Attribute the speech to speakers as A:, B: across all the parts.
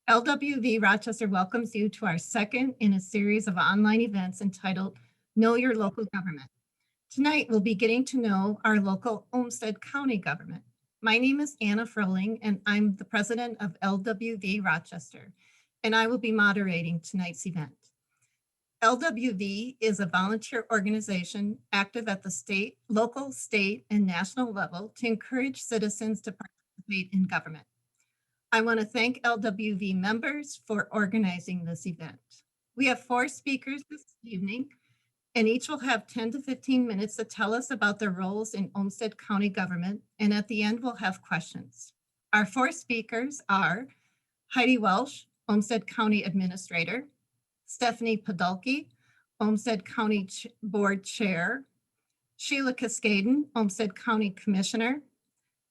A: LWV Rochester welcomes you to our second in a series of online events entitled Know Your Local Government. Tonight, we'll be getting to know our local Olmsted County government. My name is Anna Froling, and I'm the president of LWV Rochester, and I will be moderating tonight's event. LWV is a volunteer organization active at the state, local, state, and national level to encourage citizens to participate in government. I want to thank LWV members for organizing this event. We have 4 speakers this evening, and each will have 10 to 15 minutes to tell us about their roles in Olmsted County government, and at the end, we'll have questions. Our 4 speakers are Heidi Welsch, Olmsted County Administrator, Stephanie Padalki, Olmsted County Board Chair, Sheila Kiskaden, Olmsted County Commissioner,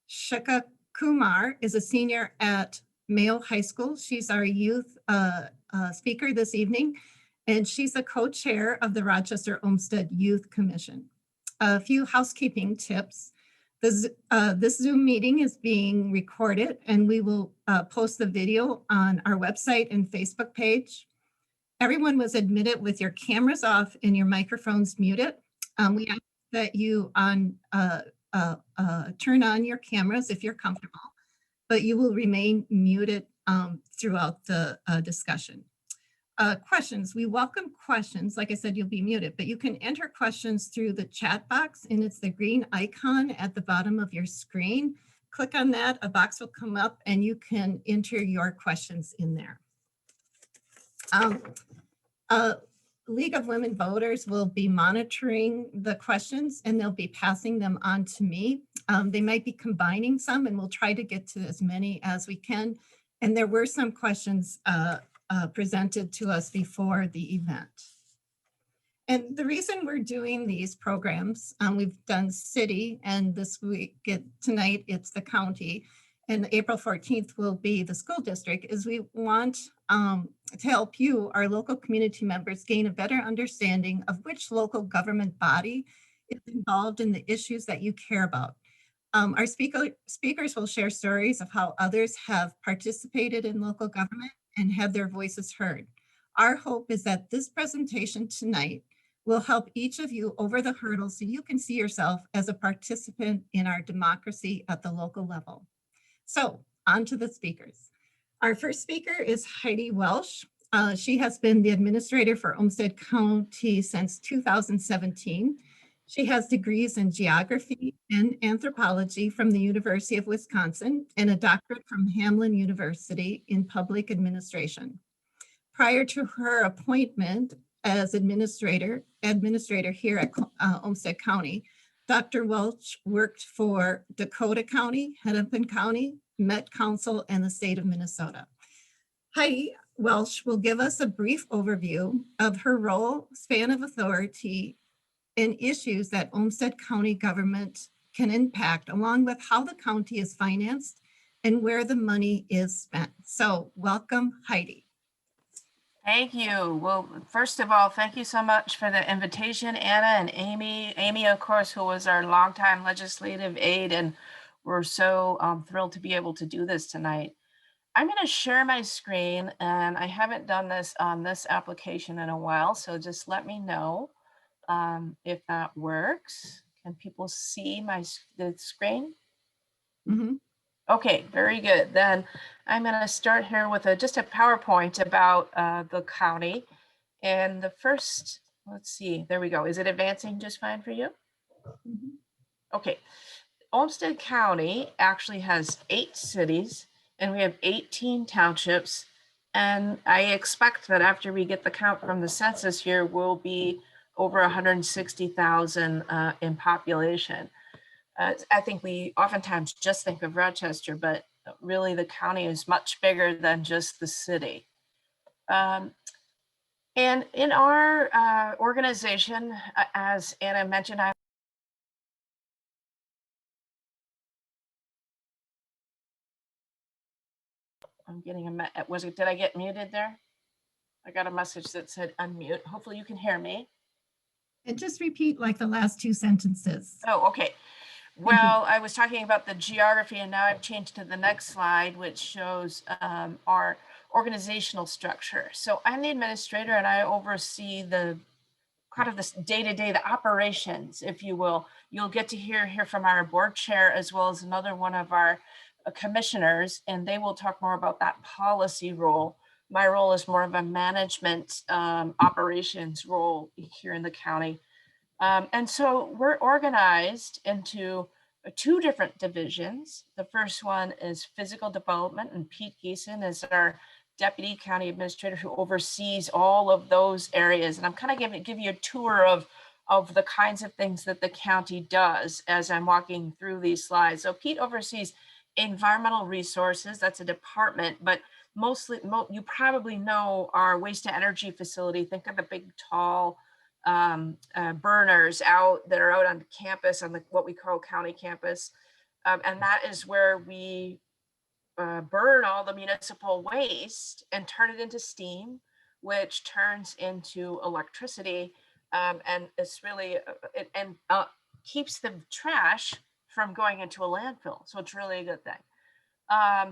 A: Shikha Kumar is a senior at Mayo High School. She's our youth speaker this evening, and she's the co-chair of the Rochester-Olmsted Youth Commission. A few housekeeping tips. This Zoom meeting is being recorded, and we will post the video on our website and Facebook page. Everyone was admitted with your cameras off and your microphones muted. We ask that you turn on your cameras if you're comfortable, but you will remain muted throughout the discussion. Questions, we welcome questions. Like I said, you'll be muted, but you can enter questions through the chat box, and it's the green icon at the bottom of your screen. Click on that, a box will come up, and you can enter your questions in there. League of Women Voters will be monitoring the questions, and they'll be passing them on to me. They might be combining some, and we'll try to get to as many as we can. And there were some questions presented to us before the event. And the reason we're doing these programs, we've done city, and this week, tonight, it's the county, and April 14th will be the school district, is we want to help you, our local community members, gain a better understanding of which local government body is involved in the issues that you care about. Our speakers will share stories of how others have participated in local government and had their voices heard. Our hope is that this presentation tonight will help each of you over the hurdle so you can see yourself as a participant in our democracy at the local level. So on to the speakers. Our first speaker is Heidi Welsch. She has been the administrator for Olmsted County since 2017. She has degrees in geography and anthropology from the University of Wisconsin and a doctorate from Hamline University in public administration. Prior to her appointment as administrator here at Olmsted County, Dr. Welch worked for Dakota County, Hennepin County, Met Council, and the state of Minnesota. Heidi Welsch will give us a brief overview of her role, span of authority, and issues that Olmsted County government can impact, along with how the county is financed and where the money is spent. So welcome, Heidi.
B: Thank you. Well, first of all, thank you so much for the invitation, Anna and Amy. Amy, of course, who was our longtime legislative aide, and we're so thrilled to be able to do this tonight. I'm going to share my screen, and I haven't done this on this application in a while, so just let me know if that works. Can people see the screen?
A: Mm-hmm.
B: Okay, very good. Then I'm going to start here with just a PowerPoint about the county. And the first, let's see, there we go. Is it advancing just fine for you?
A: Mm-hmm.
B: Okay. Olmsted County actually has 8 cities, and we have 18 townships. And I expect that after we get the count from the census here, we'll be over 160,000 in population. I think we oftentimes just think of Rochester, but really the county is much bigger than just the city. And in our organization, as Anna mentioned, I'm getting did I get muted there? I got a message that said unmute. Hopefully you can hear me.
A: And just repeat like the last 2 sentences.
B: Oh, okay. Well, I was talking about the geography, and now I've changed to the next slide, which shows our organizational structure. So I'm the administrator and I oversee the kind of this day-to-day, the operations, if you will. You'll get to hear from our board chair as well as another one of our commissioners, and they will talk more about that policy role. My role is more of a management operations role here in the county. And so we're organized into two different divisions. The first one is physical development, and Pete Geeson is our deputy county administrator who oversees all of those areas. And I'm kind of give you a tour of the kinds of things that the county does as I'm walking through these slides. So Pete oversees environmental resources. That's a department, but mostly you probably know our waste to energy facility. Think of the big tall burners that are out on campus, on what we call county campus. And that is where we burn all the municipal waste and turn it into steam, which turns into electricity. And it's really, keeps the trash from going into a landfill. So it's really a good thing.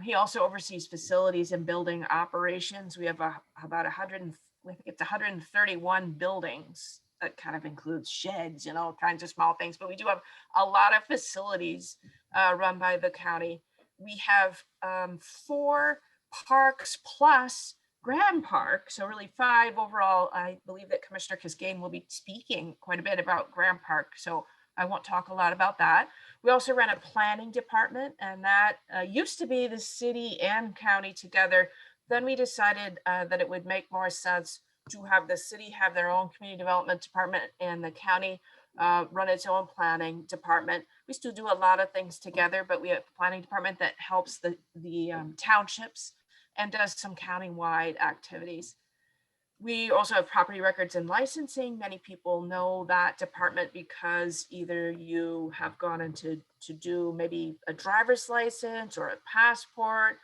B: He also oversees facilities and building operations. We have about 131 buildings. That kind of includes sheds and all kinds of small things, but we do have a lot of facilities run by the county. We have 4 parks plus Grand Park, so really 5 overall. I believe that Commissioner Kiskaden will be speaking quite a bit about Grand Park, so I won't talk a lot about that. We also run a planning department, and that used to be the city and county together. Then we decided that it would make more sense to have the city have their own community development department and the county run its own planning department. We still do a lot of things together, but we have a planning department that helps the townships and does some county-wide activities. We also have property records and licensing. Many people know that department because either you have gone into to do maybe a driver's license or a passport.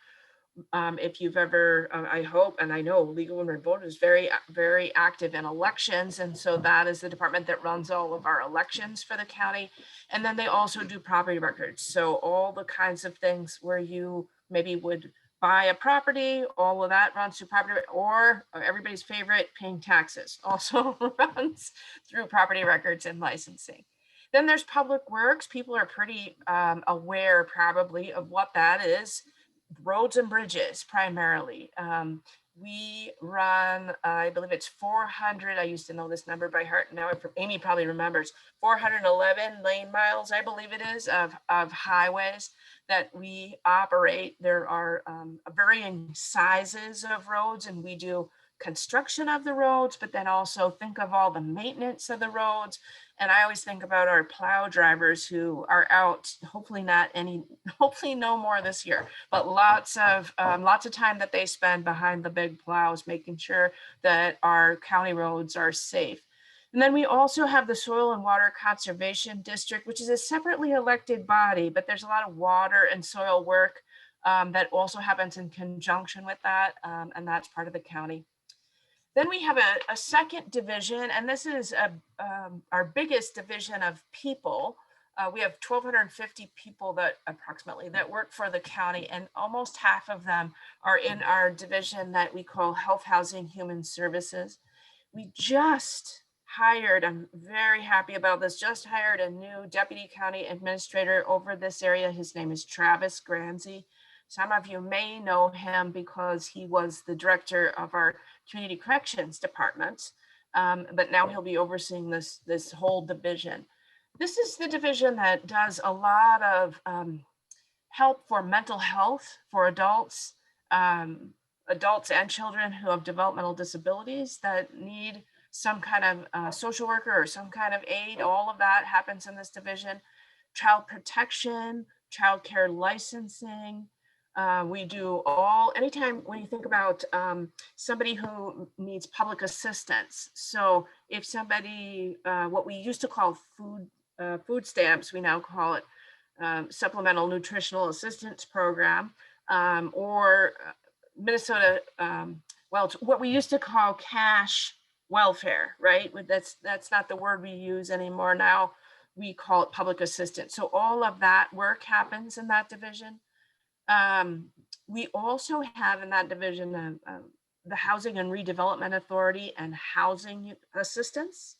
B: If you've ever, I hope, and I know League of Women Voters is very, very active in elections. And so that is the department that runs all of our elections for the county. And then they also do property records. So all the kinds of things where you maybe would buy a property, all of that runs through property, or everybody's favorite, paying taxes, also runs through property records and licensing. Then there's public works. People are pretty aware probably of what that is. Roads and bridges primarily. We run, I believe it's 400, I used to know this number by heart, now Amy probably remembers, 411 lane miles, I believe it is, of highways that we operate. There are varying sizes of roads, and we do construction of the roads, but then also think of all the maintenance of the roads. And I always think about our plow drivers who are out, hopefully no more this year, but lots of time that they spend behind the big plows, making sure that our county roads are safe. And then we also have the Soil and Water Conservation District, which is a separately elected body, but there's a lot of water and soil work that also happens in conjunction with that, and that's part of the county. Then we have a second division, and this is our biggest division of people. We have 1,250 people approximately that work for the county, and almost half of them are in our division that we call Health, Housing, Human Services. We just hired, I'm very happy about this, just hired a new deputy county administrator over this area. His name is Travis Granzi. Some of you may know him because he was the director of our community corrections department, but now he'll be overseeing this whole division. This is the division that does a lot of help for mental health for adults and children who have developmental disabilities that need some kind of social worker or some kind of aid. All of that happens in this division. Child protection, child care licensing. We do anytime when you think about somebody who needs public assistance. So if somebody, what we used to call food stamps, we now call it Supplemental Nutritional Assistance Program, or Minnesota, what we used to call cash welfare, right? That's not the word we use anymore. Now we call it public assistance. So all of that work happens in that division. We also have in that division the Housing and Redevelopment Authority and Housing Assistance.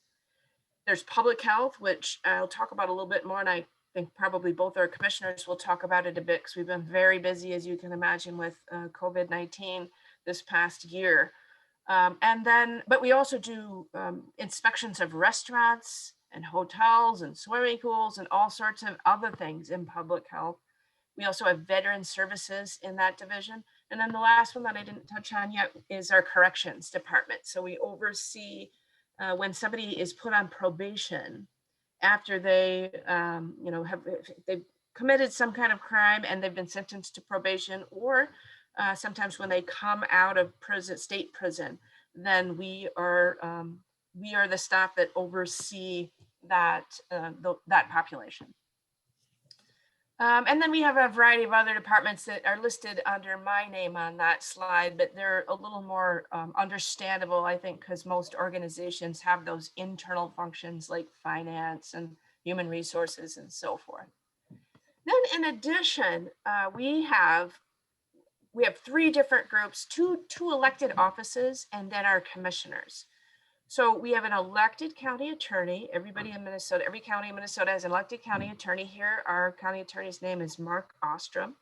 B: There's public health, which I'll talk about a little bit more, and I think probably both our commissioners will talk about it a bit because we've been very busy, as you can imagine, with COVID-19 this past year. But we also do inspections of restaurants and hotels and swimming pools and all sorts of other things in public health. We also have veteran services in that division. And then the last one that I didn't touch on yet is our corrections department. So we oversee when somebody is put on probation after they, they've committed some kind of crime and they've been sentenced to probation, or sometimes when they come out of prison, state prison, then we are the staff that oversee that that population. And then we have a variety of other departments that are listed under my name on that slide, but they're a little more understandable, I think, because most organizations have those internal functions like finance and human resources and so forth. Then in addition, we have 3 different groups, two elected offices, and then our commissioners. So we have an elected county attorney. Everybody in Minnesota, every county in Minnesota has an elected county attorney here. Our county attorney's name is Mark Ostrom.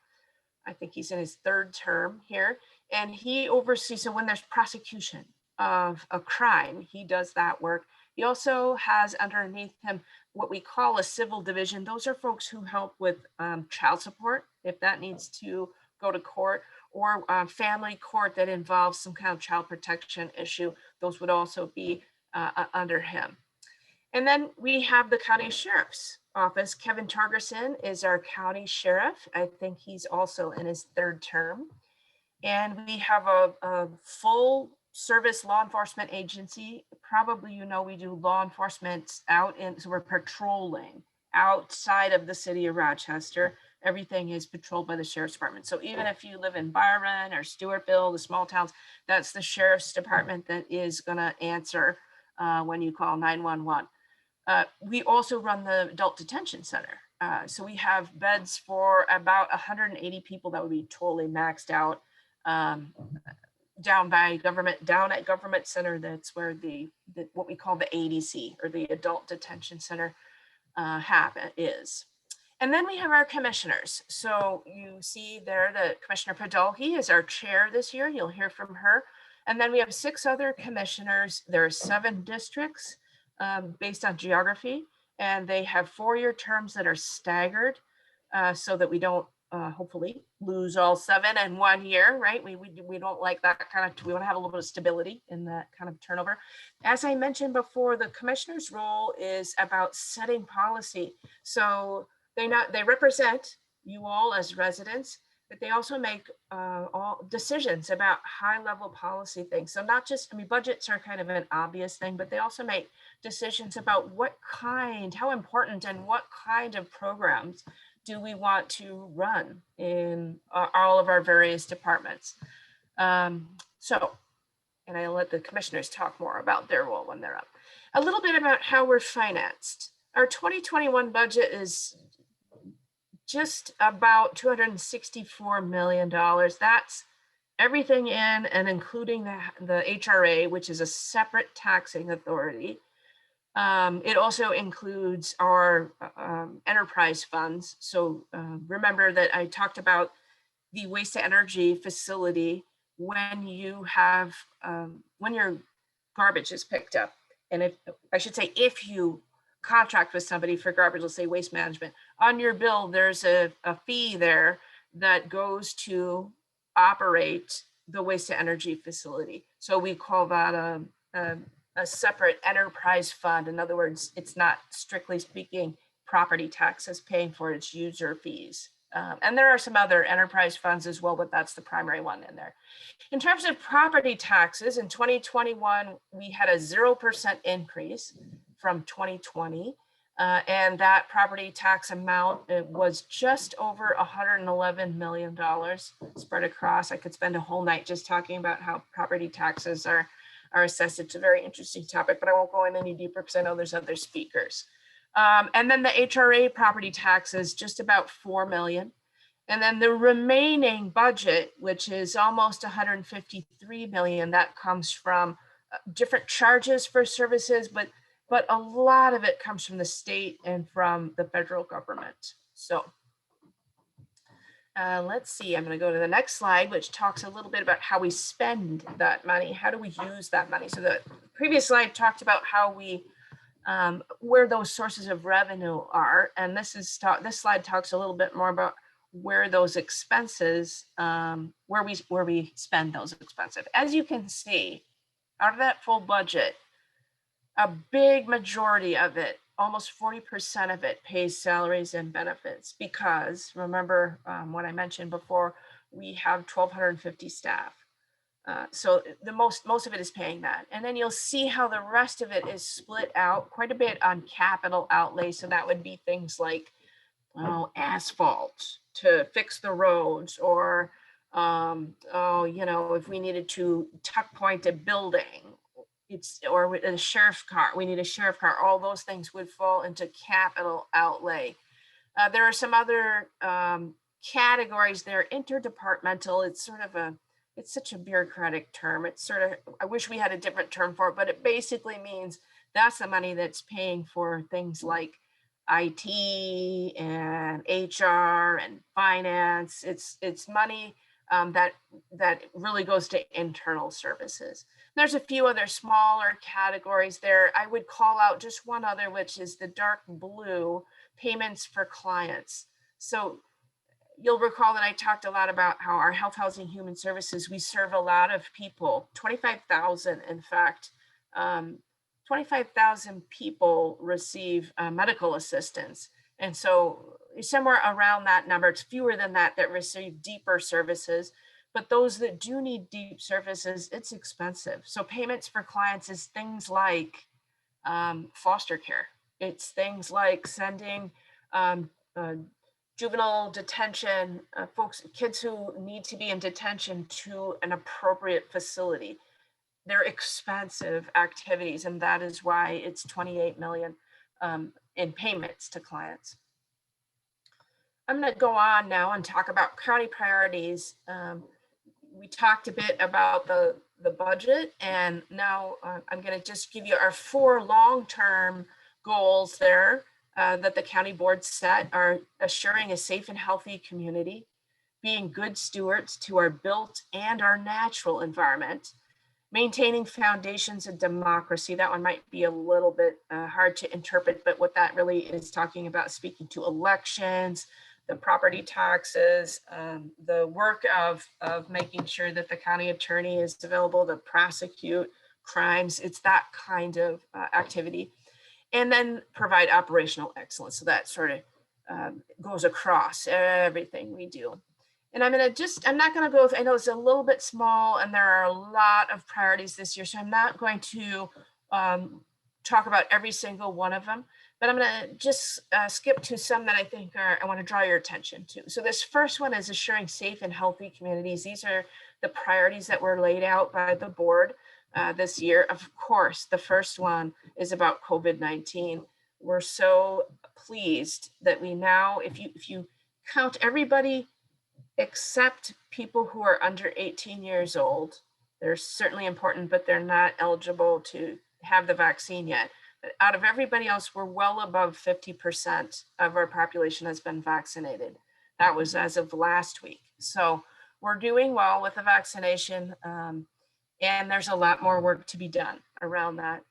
B: I think he's in his 3rd term here. And he oversees, so when there's prosecution of a crime, he does that work. He also has underneath him what we call a civil division. Those are folks who help with child support, if that needs to go to court, or family court that involves some kind of child protection issue. Those would also be under him. And then we have the county sheriff's office. Kevin Torgerson is our county sheriff. I think he's also in his 3rd term. And we have a full service law enforcement agency. Probably, we do law enforcement so we're patrolling outside of the city of Rochester. Everything is patrolled by the sheriff's department. So even if you live in Byron or Stewartville, the small towns, that's the sheriff's department that is going to answer when you call 911. We also run the adult detention center. So we have beds for about 180 people that would be totally maxed out down at Government Center. That's where what we call the ADC, or the Adult Detention Center is. And then we have our commissioners. So you see there that Commissioner Padalki is our chair this year. You'll hear from her. And then we have 6 other commissioners. There are 7 districts based on geography, and they have 4-year terms that are staggered so that we don't hopefully lose all 7 in 1 year, right? We don't like that kind of, we want to have a little bit of stability in that kind of turnover. As I mentioned before, the commissioner's role is about setting policy. So they represent you all as residents, but they also make all decisions about high-level policy things. So not just, budgets are kind of an obvious thing, but they also make decisions about how important and what kind of programs do we want to run in all of our various departments. And I'll let the commissioners talk more about their role when they're up. A little bit about how we're financed. Our 2021 budget is just about $264 million. That's everything in and including the HRA, which is a separate taxing authority. It also includes our enterprise funds. So remember that I talked about the waste to energy facility when you have, when your garbage is picked up. And if you contract with somebody for garbage, let's say waste management, on your bill, there's a fee there that goes to operate the waste to energy facility. So we call that a separate enterprise fund. In other words, it's not strictly speaking property taxes paying for its user fees. And there are some other enterprise funds as well, but that's the primary one in there. In terms of property taxes, in 2021, we had a 0% increase from 2020. And that property tax amount, it was just over $111 million spread across. I could spend a whole night just talking about how property taxes are assessed. It's a very interesting topic, but I won't go in any deeper because I know there's other speakers. And then the HRA property taxes, just about $4 million. And then the remaining budget, which is almost 153 million, that comes from different charges for services, but a lot of it comes from the state and from the federal government. So let's see, I'm going to go to the next slide, which talks a little bit about how we spend that money. How do we use that money? So the previous slide talked about how we where those sources of revenue are, and this slide talks a little bit more about where those expenses, where we spend those expenses. As you can see, out of that full budget, a big majority of it, almost 40% of it, pays salaries and benefits, because remember what I mentioned before, we have 1,250 staff. So the most of it is paying that. And then you'll see how the rest of it is split out quite a bit on capital outlay. So that would be things like asphalt to fix the roads, or if we needed to tuck point a building, or a sheriff's car, we need a sheriff car, all those things would fall into capital outlay. There are some other categories there, interdepartmental. It's such a bureaucratic term. It's sort of, I wish we had a different term for it, but it basically means that's the money that's paying for things like IT and HR and finance. It's money that really goes to internal services. There's a few other smaller categories there. I would call out just one other, which is the dark blue, payments for clients. So you'll recall that I talked a lot about how our health, housing, human services, we serve a lot of people, 25,000, in fact, 25,000 people receive medical assistance. And so somewhere around that number, it's fewer than that receive deeper services, but those that do need deep services, it's expensive. So payments for clients is things like foster care. It's things like sending juvenile detention, kids who need to be in detention, to an appropriate facility. They're expensive activities, and that is why it's 28 million in payments to clients. I'm going to go on now and talk about county priorities. We talked a bit about the budget, and now I'm going to just give you our 4 long-term goals there. That the county board set are assuring a safe and healthy community, being good stewards to our built and our natural environment, maintaining foundations of democracy. That one might be a little bit hard to interpret, but what that really is talking about, speaking to elections, the property taxes, the work of making sure that the county attorney is available to prosecute crimes. It's that kind of activity. And then provide operational excellence. So that sort of goes across everything we do. And I'm not going to go, I know it's a little bit small and there are a lot of priorities this year, so I'm not going to talk about every single one of them, but I'm going to just skip to some that I think I want to draw your attention to. So this first one is assuring safe and healthy communities. These are the priorities that were laid out by the board this year. Of course, the first one is about COVID-19. We're so pleased that we now, if you count everybody except people who are under 18 years old, they're certainly important, but they're not eligible to have the vaccine yet. But out of everybody else, we're well above 50% of our population has been vaccinated. That was as of last week. So we're doing well with the vaccination. And there's a lot more work to be done around that.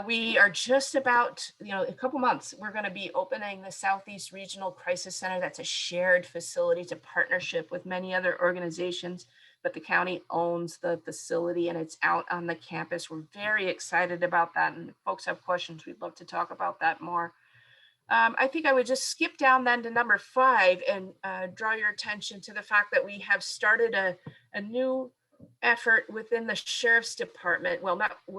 B: We are just about, a couple months, we're going to be opening the Southeast Regional Crisis Center. That's a shared facility. It's a partnership with many other organizations, but the county owns the facility and it's out on the campus. We're very excited about that. And if folks have questions, we'd love to talk about that more. I think I would just skip down then to number 5 and draw your attention to the fact that we have started a new effort within the sheriff's department,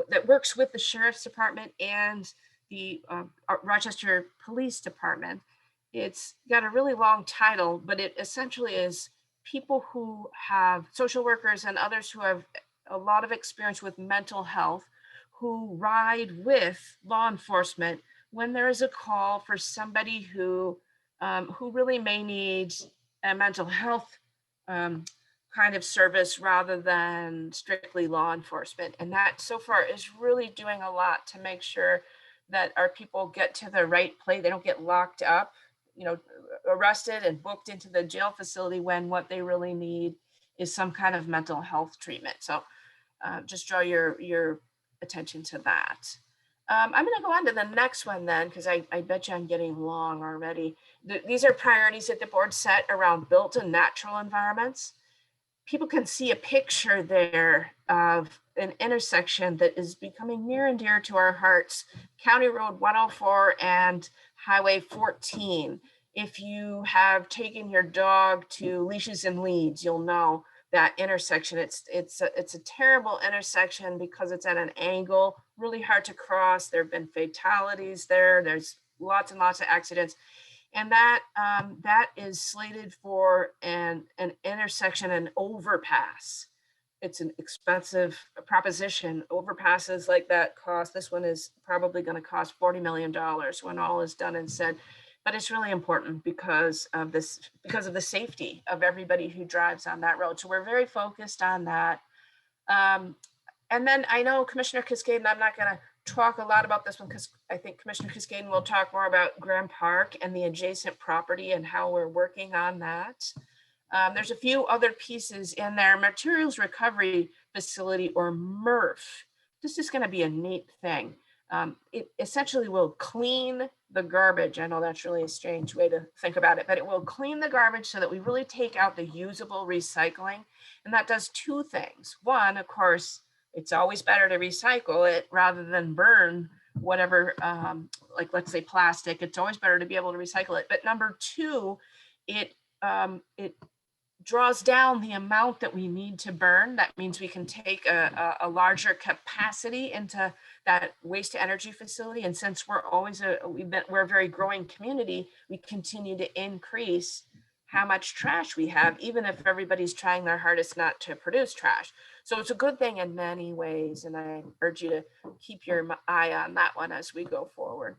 B: that works with the sheriff's department and the Rochester Police Department. It's got a really long title, but it essentially is people who have, social workers and others who have a lot of experience with mental health, who ride with law enforcement when there is a call for somebody who really may need a mental health kind of service rather than strictly law enforcement. And that so far is really doing a lot to make sure that our people get to the right place. They don't get locked up, you know, arrested and booked into the jail facility when what they really need is some kind of mental health treatment. So just draw your attention to that. I'm going to go on to the next one then, because I bet you I'm getting long already. These are priorities that the board set around built and natural environments. People can see a picture there of an intersection that is becoming near and dear to our hearts, County Road 104 and Highway 14. If you have taken your dog to Leashes and Leads, you'll know that intersection. It's a terrible intersection because it's at an angle, really hard to cross. There have been fatalities there. There's lots and lots of accidents. And that is slated for an intersection, an overpass. It's an expensive proposition. Overpasses like that cost, this one is probably going to cost $40 million when all is done and said. But it's really important because of the safety of everybody who drives on that road. So we're very focused on that. And then I know Commissioner Kiskaden, I'm not going to talk a lot about this one because I think Commissioner Kiskaden will talk more about Graham Park and the adjacent property and how we're working on that. There's a few other pieces in there. Materials Recovery Facility, or MRF. This is going to be a neat thing. It essentially will clean the garbage. I know that's really a strange way to think about it, but it will clean the garbage so that we really take out the usable recycling. And that does two things. One, of course, it's always better to recycle it rather than burn whatever, like let's say plastic. It's always better to be able to recycle it. But number two, it draws down the amount that we need to burn. That means we can take a larger capacity into that waste to energy facility. And since we're always we're a very growing community, we continue to increase how much trash we have, even if everybody's trying their hardest not to produce trash. So it's a good thing in many ways. And I urge you to keep your eye on that one as we go forward.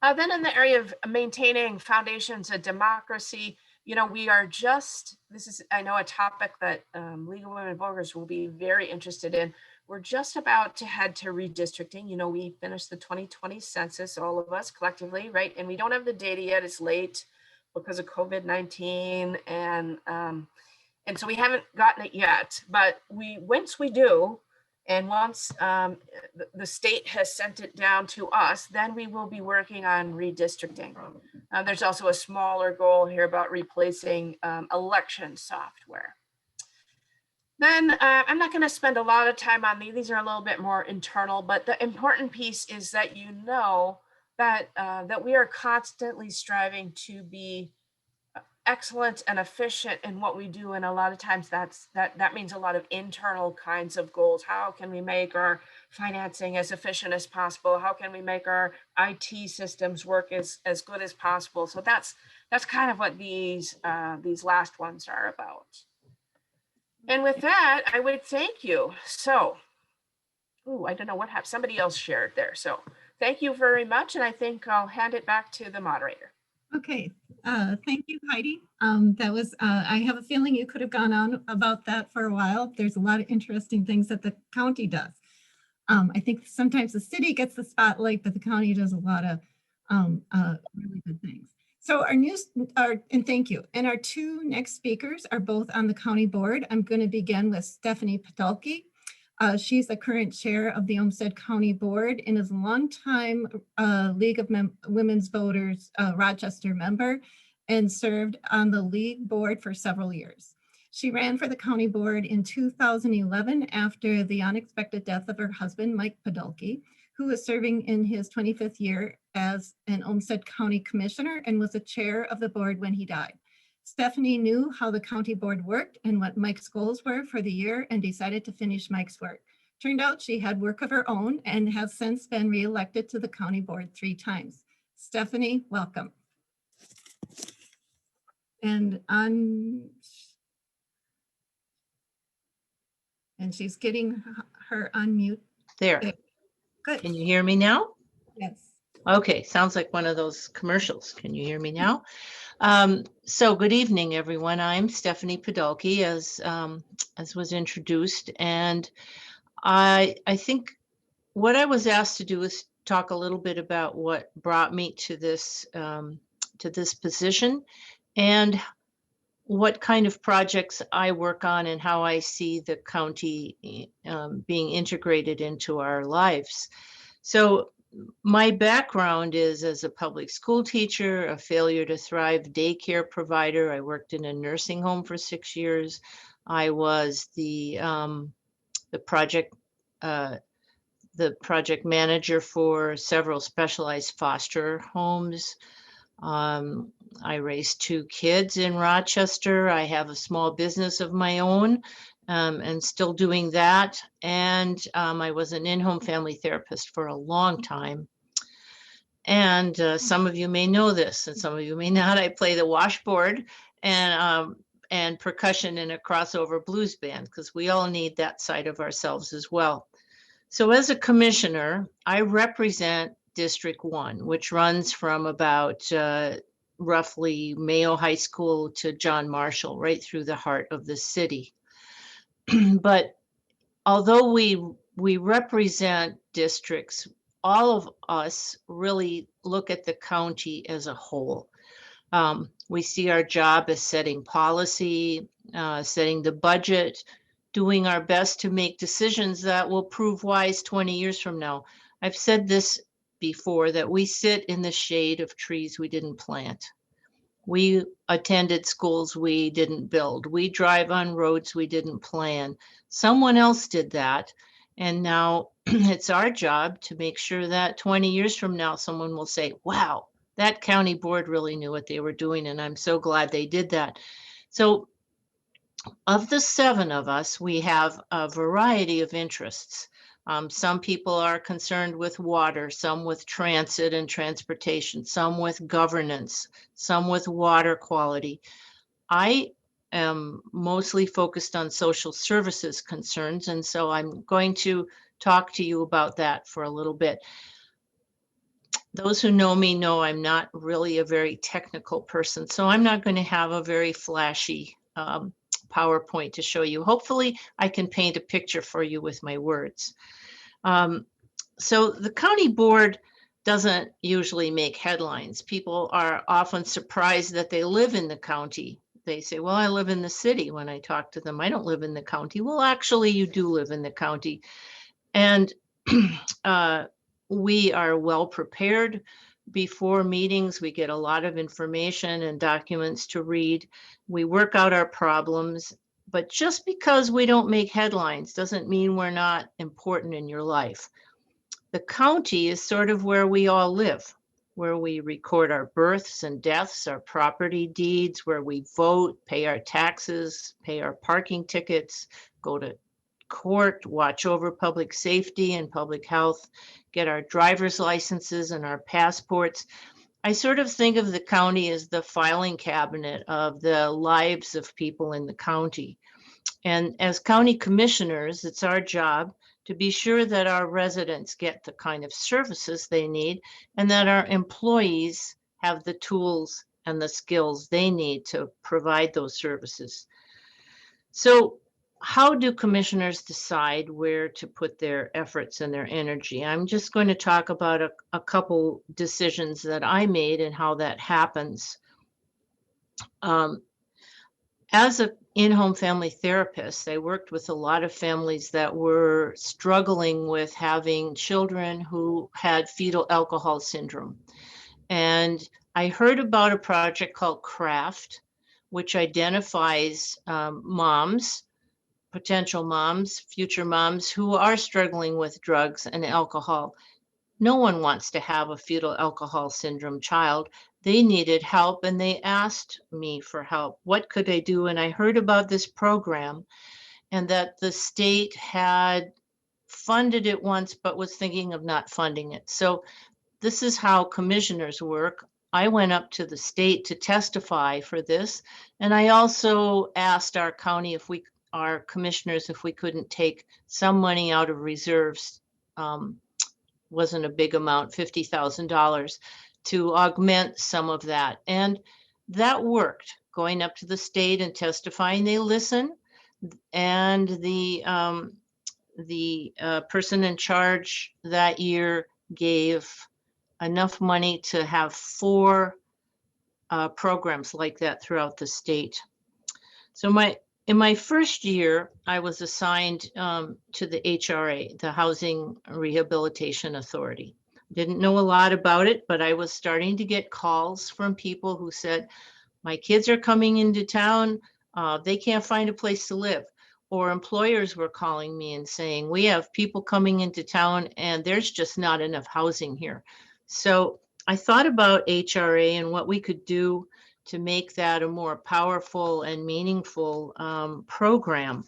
B: Then in the area of maintaining foundations of democracy, you know, we are just, this is, I know, a topic that League of Women Voters will be very interested in. We're just about to head to redistricting. You know, we finished the 2020 census, all of us collectively, right? And we don't have the data yet. It's late because of COVID-19. And so we haven't gotten it yet, but once we do, and once the state has sent it down to us, then we will be working on redistricting. There's also a smaller goal here about replacing election software. Then I'm not going to spend a lot of time on these. These are a little bit more internal, but the important piece is that you know that that we are constantly striving to be excellent and efficient in what we do, and a lot of times that means a lot of internal kinds of goals. How can we make our financing as efficient as possible? How can we make our IT systems work as good as possible? So that's kind of what these last ones are about. And with that, I would thank you. So, I don't know what happened. Somebody else shared there. So thank you very much, and I think I'll hand it back to the moderator.
A: Okay, thank you, Heidi. That was, I have a feeling you could have gone on about that for a while. There's a lot of interesting things that the county does. I think sometimes the city gets the spotlight, but the county does a lot of really good things. So and thank you. And our two next speakers are both on the county board. I'm going to begin with Stephanie Padalki. She's the current chair of the Olmsted County Board and is a longtime League of Women's Voters Rochester member and served on the League board for several years. She ran for the county board in 2011 after the unexpected death of her husband, Mike Padalki, who was serving in his 25th year as an Olmsted County Commissioner and was the chair of the board when he died. Stephanie knew how the county board worked and what Mike's goals were for the year and decided to finish Mike's work. Turned out she had work of her own and has since been reelected to the county board 3 times. Stephanie, welcome. And she's getting her unmute.
C: There.
A: Good.
C: Can you hear me now?
A: Yes.
C: Okay, sounds like one of those commercials. Can you hear me now? So good evening, everyone. I'm Stephanie Padalki, as was introduced, and I think what I was asked to do is talk a little bit about what brought me to this position, and what kind of projects I work on, and how I see the county being integrated into our lives. So my background is as a public school teacher, a failure to thrive daycare provider. I worked in a nursing home for 6 years. I was the project uh, the project manager for several specialized foster homes. Um, I raised 2 kids in Rochester. I have a small business of my own, and still doing that. And I was an in-home family therapist for a long time. And some of you may know this, and some of you may not. I play the washboard and percussion in a crossover blues band, because we all need that side of ourselves as well. So as a commissioner, I represent District 1, which runs from about roughly Mayo High School to John Marshall, right through the heart of the city. But although we represent districts, all of us really look at the county as a whole. We see our job as setting policy, setting the budget, doing our best to make decisions that will prove wise 20 years from now. I've said this before, that we sit in the shade of trees we didn't plant. We attended schools we didn't build. We drive on roads we didn't plan. Someone else did that. And now it's our job to make sure that 20 years from now, someone will say, wow, that county board really knew what they were doing. And I'm so glad they did that. So of the 7 of us, we have a variety of interests. Some people are concerned with water, some with transit and transportation, some with governance, some with water quality. I am mostly focused on social services concerns, and so I'm going to talk to you about that for a little bit. Those who know me know I'm not really a very technical person, so I'm not going to have a very flashy PowerPoint to show you. Hopefully, I can paint a picture for you with my words. So the county board doesn't usually make headlines. People are often surprised that they live in the county. They say, well, I live in the city. When I talk to them, I don't live in the county. Well, actually, you do live in the county. And we are well prepared before meetings. We get a lot of information and documents to read. We work out our problems. But just because we don't make headlines doesn't mean we're not important in your life. The county is sort of where we all live, where we record our births and deaths, our property deeds, where we vote, pay our taxes, pay our parking tickets, go to court, watch over public safety and public health, get our driver's licenses and our passports. I sort of think of the county as the filing cabinet of the lives of people in the county. And as county commissioners, it's our job to be sure that our residents get the kind of services they need, and that our employees have the tools and the skills they need to provide those services. So how do commissioners decide where to put their efforts and their energy? I'm just going to talk about a couple decisions that I made and how that happens. As an in-home family therapist, I worked with a lot of families that were struggling with having children who had fetal alcohol syndrome. And I heard about a project called CRAFT, which identifies moms, potential moms, future moms who are struggling with drugs and alcohol. No one wants to have a fetal alcohol syndrome child. They needed help and they asked me for help. What could I do? And I heard about this program and that the state had funded it once, but was thinking of not funding it. So this is how commissioners work. I went up to the state to testify for this. And I also asked our county, our commissioners, if we couldn't take some money out of reserves wasn't a big amount, $50,000, to augment some of that. And that worked, going up to the state and testifying. They listen. And the person in charge that year gave enough money to have 4 programs like that throughout the state. So in my first year, I was assigned to the HRA, the Housing Rehabilitation Authority. Didn't know a lot about it, but I was starting to get calls from people who said, my kids are coming into town, they can't find a place to live. Or employers were calling me and saying, we have people coming into town and there's just not enough housing here. So I thought about HRA and what we could do to make that a more powerful and meaningful program.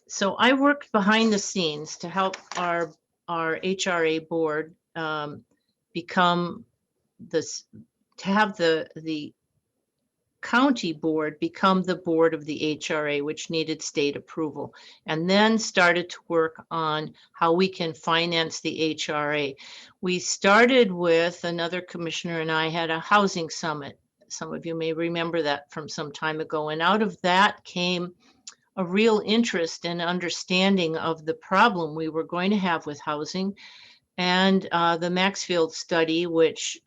C: So I worked behind the scenes to help our HRA board become this, to have the county board become the board of the HRA, which needed state approval, and then started to work on how we can finance the HRA. We started with another commissioner and I had a housing summit. Some of you may remember that from some time ago. And out of that came a real interest and understanding of the problem we were going to have with housing, and the Maxfield study, which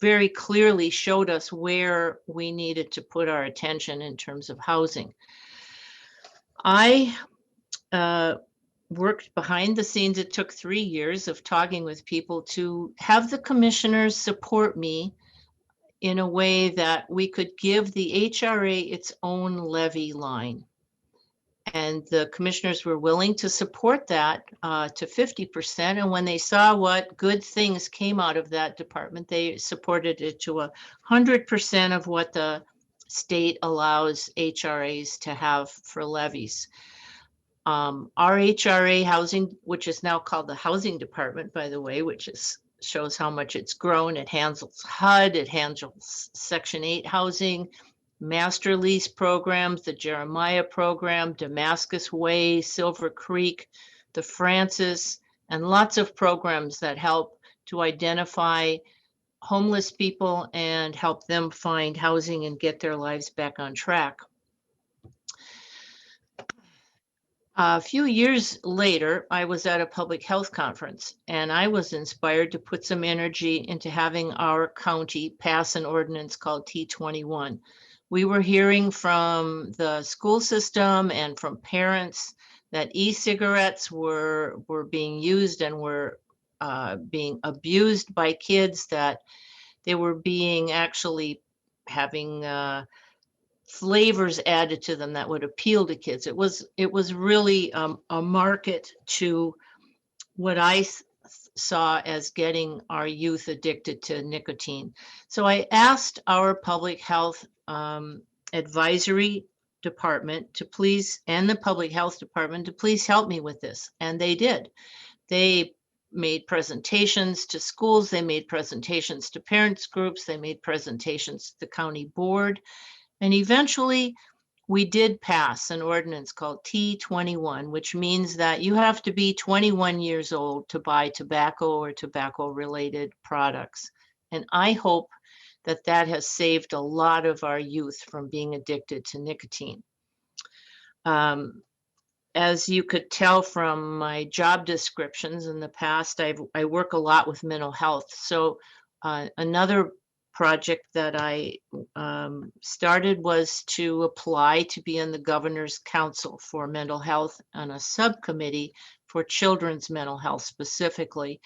C: very clearly showed us where we needed to put our attention in terms of housing. I worked behind the scenes. It took 3 years of talking with people to have the commissioners support me in a way that we could give the HRA its own levy line. And the commissioners were willing to support that to 50%. And when they saw what good things came out of that department, they supported it to 100% of what the state allows HRAs to have for levies. Our HRA housing, which is now called the Housing Department, by the way, which shows how much it's grown. It handles HUD, it handles Section 8 housing, master lease programs, the Jeremiah program, Damascus Way, Silver Creek, the Francis, and lots of programs that help to identify homeless people and help them find housing and get their lives back on track. A few years later, I was at a public health conference and I was inspired to put some energy into having our county pass an ordinance called T21. We were hearing from the school system and from parents that e-cigarettes were being used and were being abused by kids, that they were being actually having flavors added to them that would appeal to kids. It was really a market to what I saw as getting our youth addicted to nicotine. So I asked our public health advisory department to please, and the public health department to please help me with this. And they did. They made presentations to schools, they made presentations to parents groups, they made presentations to the county board. And eventually we did pass an ordinance called T21, which means that you have to be 21 years old to buy tobacco or tobacco-related products. And I hope that that has saved a lot of our youth from being addicted to nicotine. As you could tell from my job descriptions in the past, I work a lot with mental health. So another project that I started was to apply to be in the Governor's Council for Mental Health on a subcommittee for children's mental health specifically.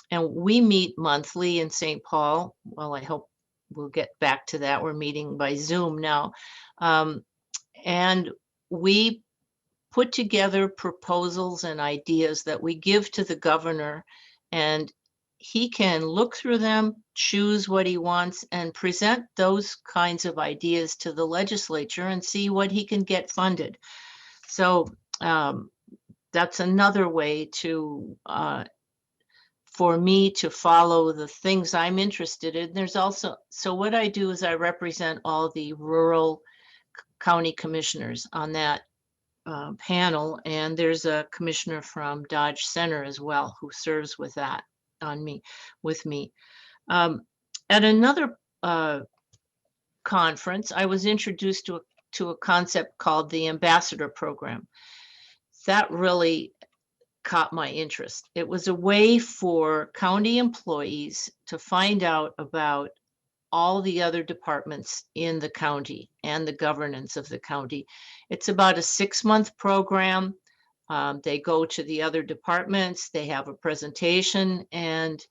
C: And we meet monthly in St. Paul. Well, I hope we'll get back to that. We're meeting by Zoom now. And we put together proposals and ideas that we give to the governor, and he can look through them, choose what he wants, and present those kinds of ideas to the legislature and see what he can get funded. So that's another way to for me to follow the things I'm interested in. There's also, so what I do is I represent all the rural county commissioners on that panel, and there's a commissioner from Dodge Center as well who serves with that with me. At another conference, I was introduced to a concept called the Ambassador Program. That really caught my interest. It was a way for county employees to find out about all the other departments in the county and the governance of the county. It's about a 6-month program. They go to the other departments, they have a presentation, and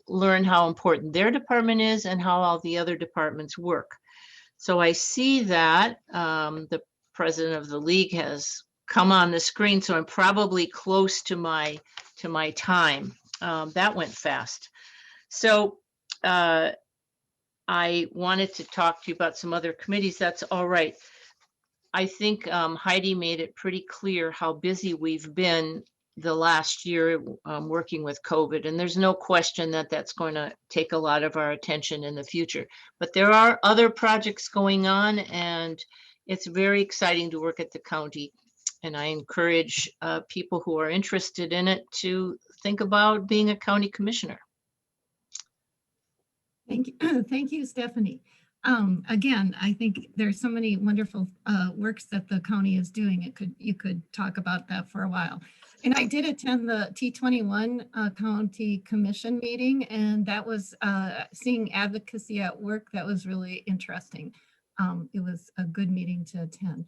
C: learn how important their department is and how all the other departments work. So I see that the president of the league has come on the screen, so I'm probably close to my time. That went fast. So I wanted to talk to you about some other committees. That's all right. I think Heidi made it pretty clear how busy we've been the last year working with COVID, and there's no question that that's going to take a lot of our attention in the future. But there are other projects going on, and it's very exciting to work at the county. And I encourage people who are interested in it to think about being a county commissioner.
A: Thank you. Thank you, Stephanie. Again, I think there's so many wonderful works that the county is doing. You could talk about that for a while. And I did attend the T21 County Commission meeting, and that was seeing advocacy at work. That was really interesting. It was a good meeting to attend.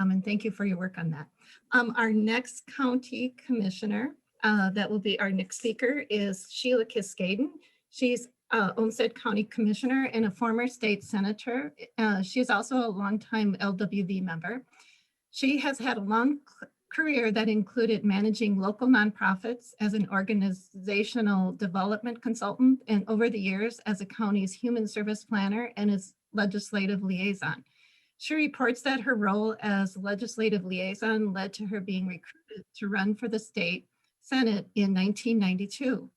A: And thank you for your work on that. Our next county commissioner, that will be our next speaker, is Sheila Kiskaden. She's Olmsted County Commissioner and a former state senator. She is also a longtime LWV member. She has had a long career that included managing local nonprofits as an organizational development consultant, and over the years as a county's human service planner and as legislative liaison. She reports that her role as legislative liaison led to her being recruited to run for the state Senate in 1992.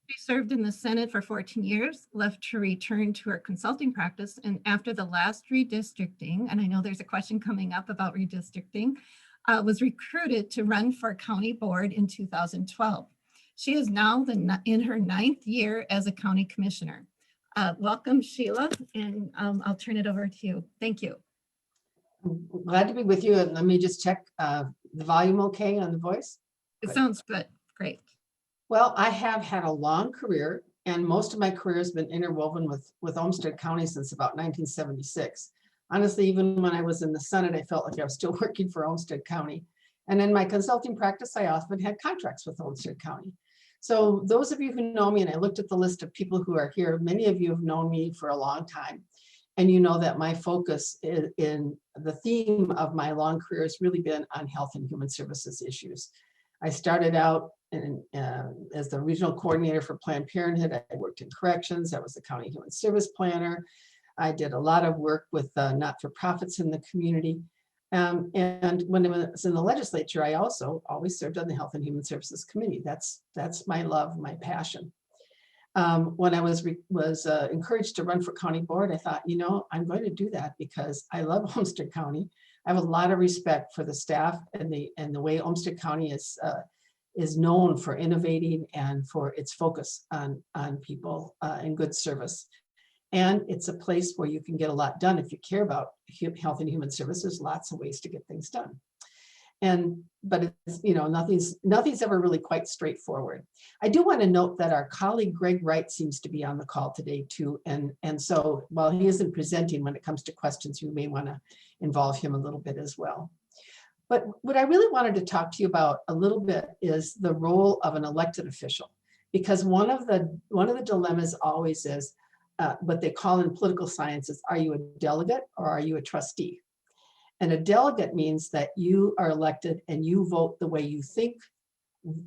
A: She served in the Senate for 14 years, left to return to her consulting practice, and after the last redistricting, and I know there's a question coming up about redistricting, was recruited to run for county board in 2012. She is now in her 9th year as a county commissioner. Welcome, Sheila, and I'll turn it over to you. Thank you.
D: I'm glad to be with you, and let me just check the volume okay on the voice.
A: It
D: Good.
A: sounds good. Great.
D: Well, I have had a long career, and most of my career has been interwoven with Olmsted County since about 1976. Honestly, even when I was in the Senate, I felt like I was still working for Olmsted County. And in my consulting practice, I often had contracts with Olmsted County. So those of you who know me, and I looked at the list of people who are here, many of you have known me for a long time. And you know that my focus in the theme of my long career has really been on health and human services issues. I started out as the regional coordinator for Planned Parenthood. I worked in corrections. I was the county human service planner. I did a lot of work with not-for-profits in the community. And when I was in the legislature, I also always served on the Health and Human Services Committee. That's my love, my passion. When I was encouraged to run for county board, I thought, you know, I'm going to do that because I love Olmsted County. I have a lot of respect for the staff and the way Olmsted County is known for innovating and for its focus on people and good service. And it's a place where you can get a lot done if you care about health and human services. Lots of ways to get things done. But it's, you know, nothing's ever really quite straightforward. I do want to note that our colleague Greg Wright seems to be on the call today too. And so while he isn't presenting, when it comes to questions, you may want to involve him a little bit as well. But what I really wanted to talk to you about a little bit is the role of an elected official, because one of the dilemmas always is what they call in political science is, are you a delegate or are you a trustee? And a delegate means that you are elected and you vote the way you think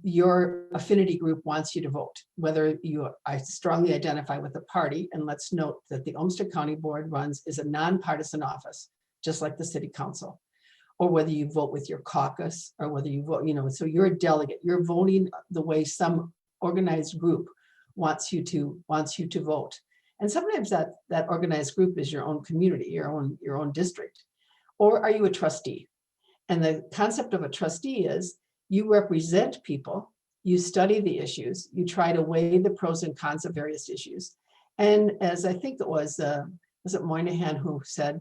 D: your affinity group wants you to vote, whether I strongly identify with a party. And let's note that the Olmsted County Board is a nonpartisan office, just like the city council, or whether you vote with your caucus or whether you vote, you know, so you're a delegate, you're voting the way some organized group wants you to vote. And sometimes that organized group is your own community, your own district. Or are you a trustee? And the concept of a trustee is you represent people, you study the issues, you try to weigh the pros and cons of various issues. And as I think it was it Moynihan who said,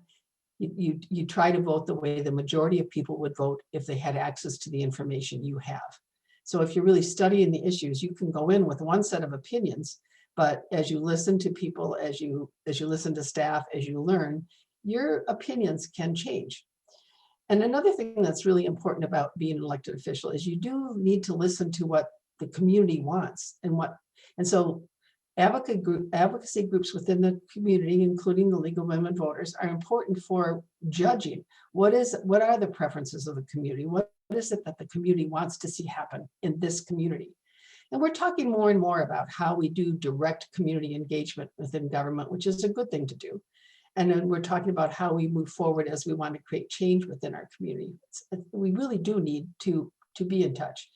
D: you try to vote the way the majority of people would vote if they had access to the information you have. So if you're really studying the issues, you can go in with one set of opinions, but as you listen to people, as you listen to staff, as you learn, your opinions can change. And another thing that's really important about being an elected official is you do need to listen to what the community wants and so advocacy groups within the community, including the League of Women Voters, are important for judging what are the preferences of the community, what is it that the community wants to see happen in this community. And we're talking more and more about how we do direct community engagement within government, which is a good thing to do. And then we're talking about how we move forward as we want to create change within our community. We really do need to be in touch.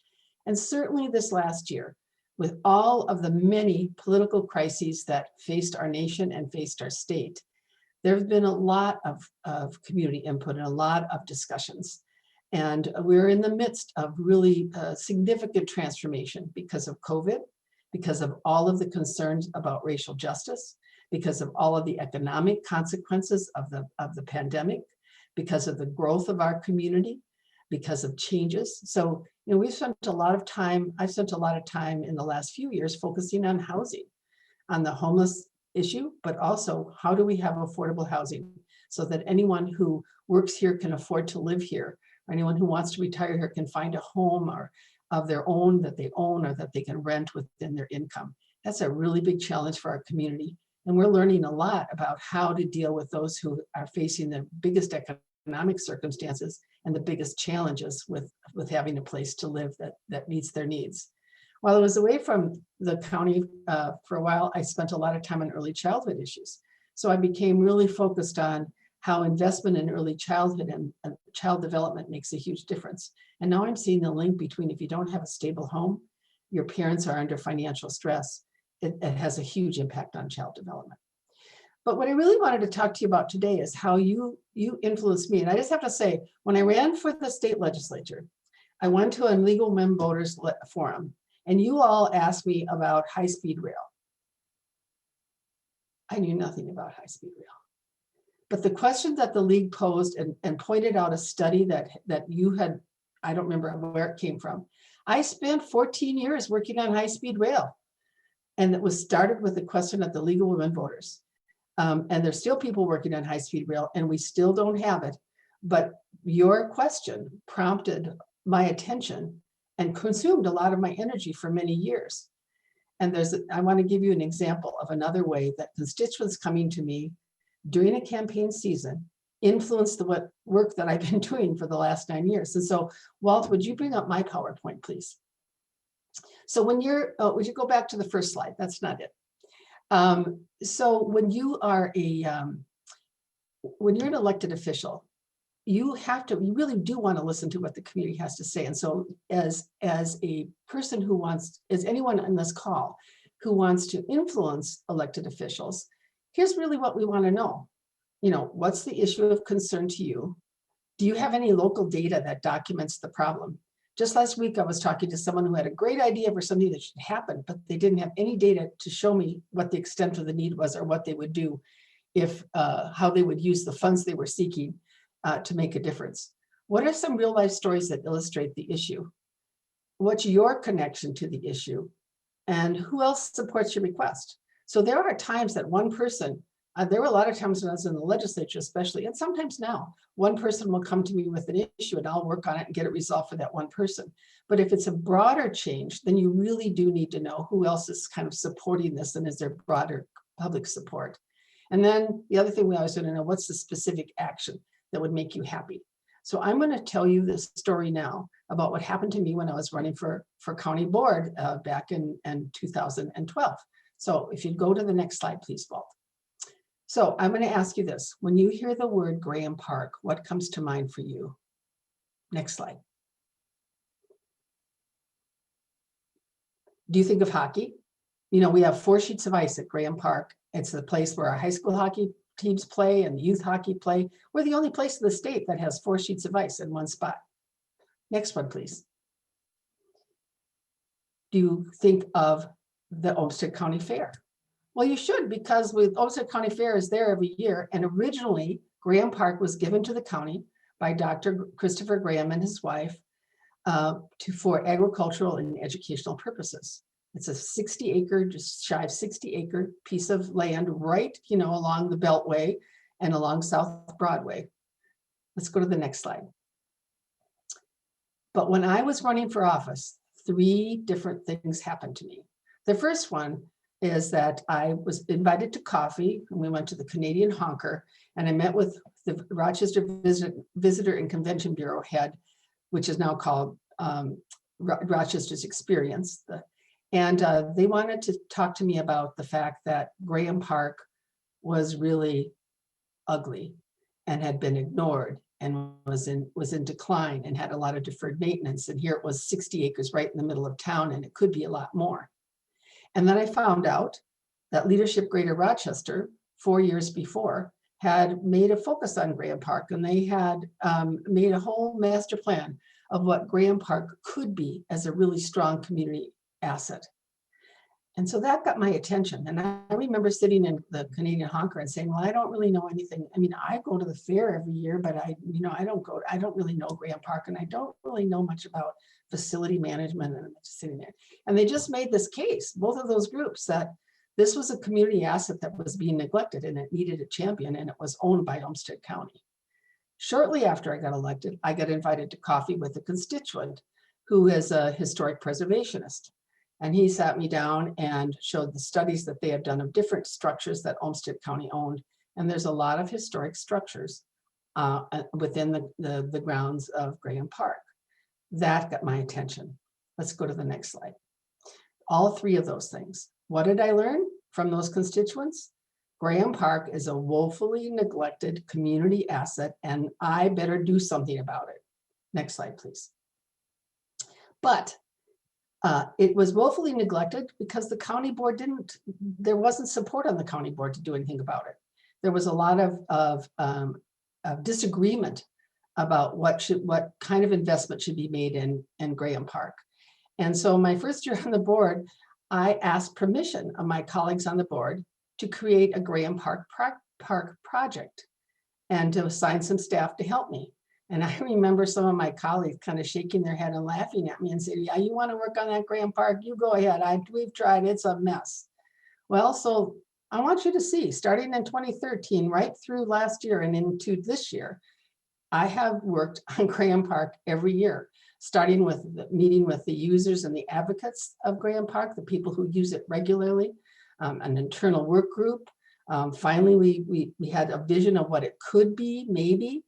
D: And certainly this last year, with all of the many political crises that faced our nation and faced our state, there have been a lot of community input and a lot of discussions. And we're in the midst of really significant transformation because of COVID, because of all of the concerns about racial justice, because of all of the economic consequences of the pandemic, because of the growth of our community, because of changes. So, we've spent a lot of time, I've spent a lot of time in the last few years focusing on housing, on the homeless issue, but also how do we have affordable housing so that anyone who works here can afford to live here, or anyone who wants to retire here can find a home or of their own that they own or that they can rent within their income. That's a really big challenge for our community. And we're learning a lot about how to deal with those who are facing the biggest economic circumstances and the biggest challenges with having a place to live that meets their needs. While I was away from the county for a while, I spent a lot of time on early childhood issues. So I became really focused on how investment in early childhood and child development makes a huge difference. And now I'm seeing the link between if you don't have a stable home, your parents are under financial stress, it has a huge impact on child development. But what I really wanted to talk to you about today is how you influenced me. And I just have to say, when I ran for the state legislature, I went to a Legal Women Voters forum, and you all asked me about high-speed rail. I knew nothing about high-speed rail. But the question that the league posed and pointed out a study that you had, I don't remember where it came from. I spent 14 years working on high-speed rail. And it was started with the question of the League of Women Voters. And there's still people working on high-speed rail, and we still don't have it. But your question prompted my attention and consumed a lot of my energy for many years. And I want to give you an example of another way that constituents coming to me during a campaign season influenced the work that I've been doing for the last 9 years. And so, Walt, would you bring up my PowerPoint, please? So when would you go back to the first slide? That's not it. So when you're an elected official, you really do want to listen to what the community has to say. And so as a person as anyone on this call who wants to influence elected officials, here's really what we want to know. What's the issue of concern to you? Do you have any local data that documents the problem? Just last week, I was talking to someone who had a great idea for something that should happen, but they didn't have any data to show me what the extent of the need was or what they would do if how they would use the funds they were seeking to make a difference. What are some real life stories that illustrate the issue? What's your connection to the issue? And who else supports your request? So there are times that one person, there were a lot of times when I was in the legislature especially, and sometimes now, one person will come to me with an issue and I'll work on it and get it resolved for that one person. But if it's a broader change, then you really do need to know who else is kind of supporting this and is there broader public support. And then the other thing we always want to know, what's the specific action that would make you happy? So I'm going to tell you this story now about what happened to me when I was running for county board back in 2012. So if you go to the next slide, please, Walt. So I'm going to ask you this. When you hear the word Graham Park, what comes to mind for you? Next slide. Do you think of hockey? We have 4 sheets of ice at Graham Park. It's the place where our high school hockey teams play and youth hockey play. We're the only place in the state that has 4 sheets of ice in one spot. Next one, please. Do you think of the Olmsted County Fair? Well, you should, because with Olmsted County Fair is there every year. And originally, Graham Park was given to the county by Dr. Christopher Graham and his wife for agricultural and educational purposes. It's a 60-acre, just shy of 60-acre piece of land right, along the Beltway and along South Broadway. Let's go to the next slide. But when I was running for office, 3 different things happened to me. The first one is that I was invited to coffee, and we went to the Canadian Honker, and I met with the Rochester Visitor and Convention Bureau head, which is now called Rochester's Experience. And they wanted to talk to me about the fact that Graham Park was really ugly and had been ignored and was in decline and had a lot of deferred maintenance. And here it was 60 acres right in the middle of town, and it could be a lot more. And then I found out that Leadership Greater Rochester, 4 years before, had made a focus on Graham Park, and they had made a whole master plan of what Graham Park could be as a really strong community asset. And so that got my attention. And I remember sitting in the Canadian Honker and saying, well, I don't really know anything. I mean, I go to the fair every year, but I don't really know Graham Park, and I don't really know much about facility management. And I'm just sitting there. And they just made this case, both of those groups, that this was a community asset that was being neglected and it needed a champion, and it was owned by Olmsted County. Shortly after I got elected, I got invited to coffee with a constituent who is a historic preservationist. And he sat me down and showed the studies that they have done of different structures that Olmsted County owned. And there's a lot of historic structures within the grounds of Graham Park. That got my attention. Let's go to the next slide. All 3 of those things. What did I learn from those constituents? Graham Park is a woefully neglected community asset, and I better do something about it. Next slide, please. But it was woefully neglected because the county board there wasn't support on the county board to do anything about it. There was a lot of disagreement about what kind of investment should be made in Graham Park. And so my first year on the board, I asked permission of my colleagues on the board to create a Graham Park project and to assign some staff to help me. And I remember some of my colleagues kind of shaking their head and laughing at me and saying, yeah, you want to work on that Graham Park? You go ahead. We've tried. It's a mess. Well, so I want you to see, starting in 2013, right through last year and into this year, I have worked on Graham Park every year, starting with meeting with the users and the advocates of Graham Park, the people who use it regularly, an internal work group. Finally, we had a vision of what it could be, maybe.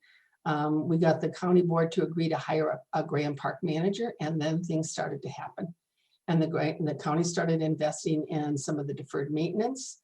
D: We got the county board to agree to hire a Graham Park manager, and then things started to happen. And the county started investing in some of the deferred maintenance.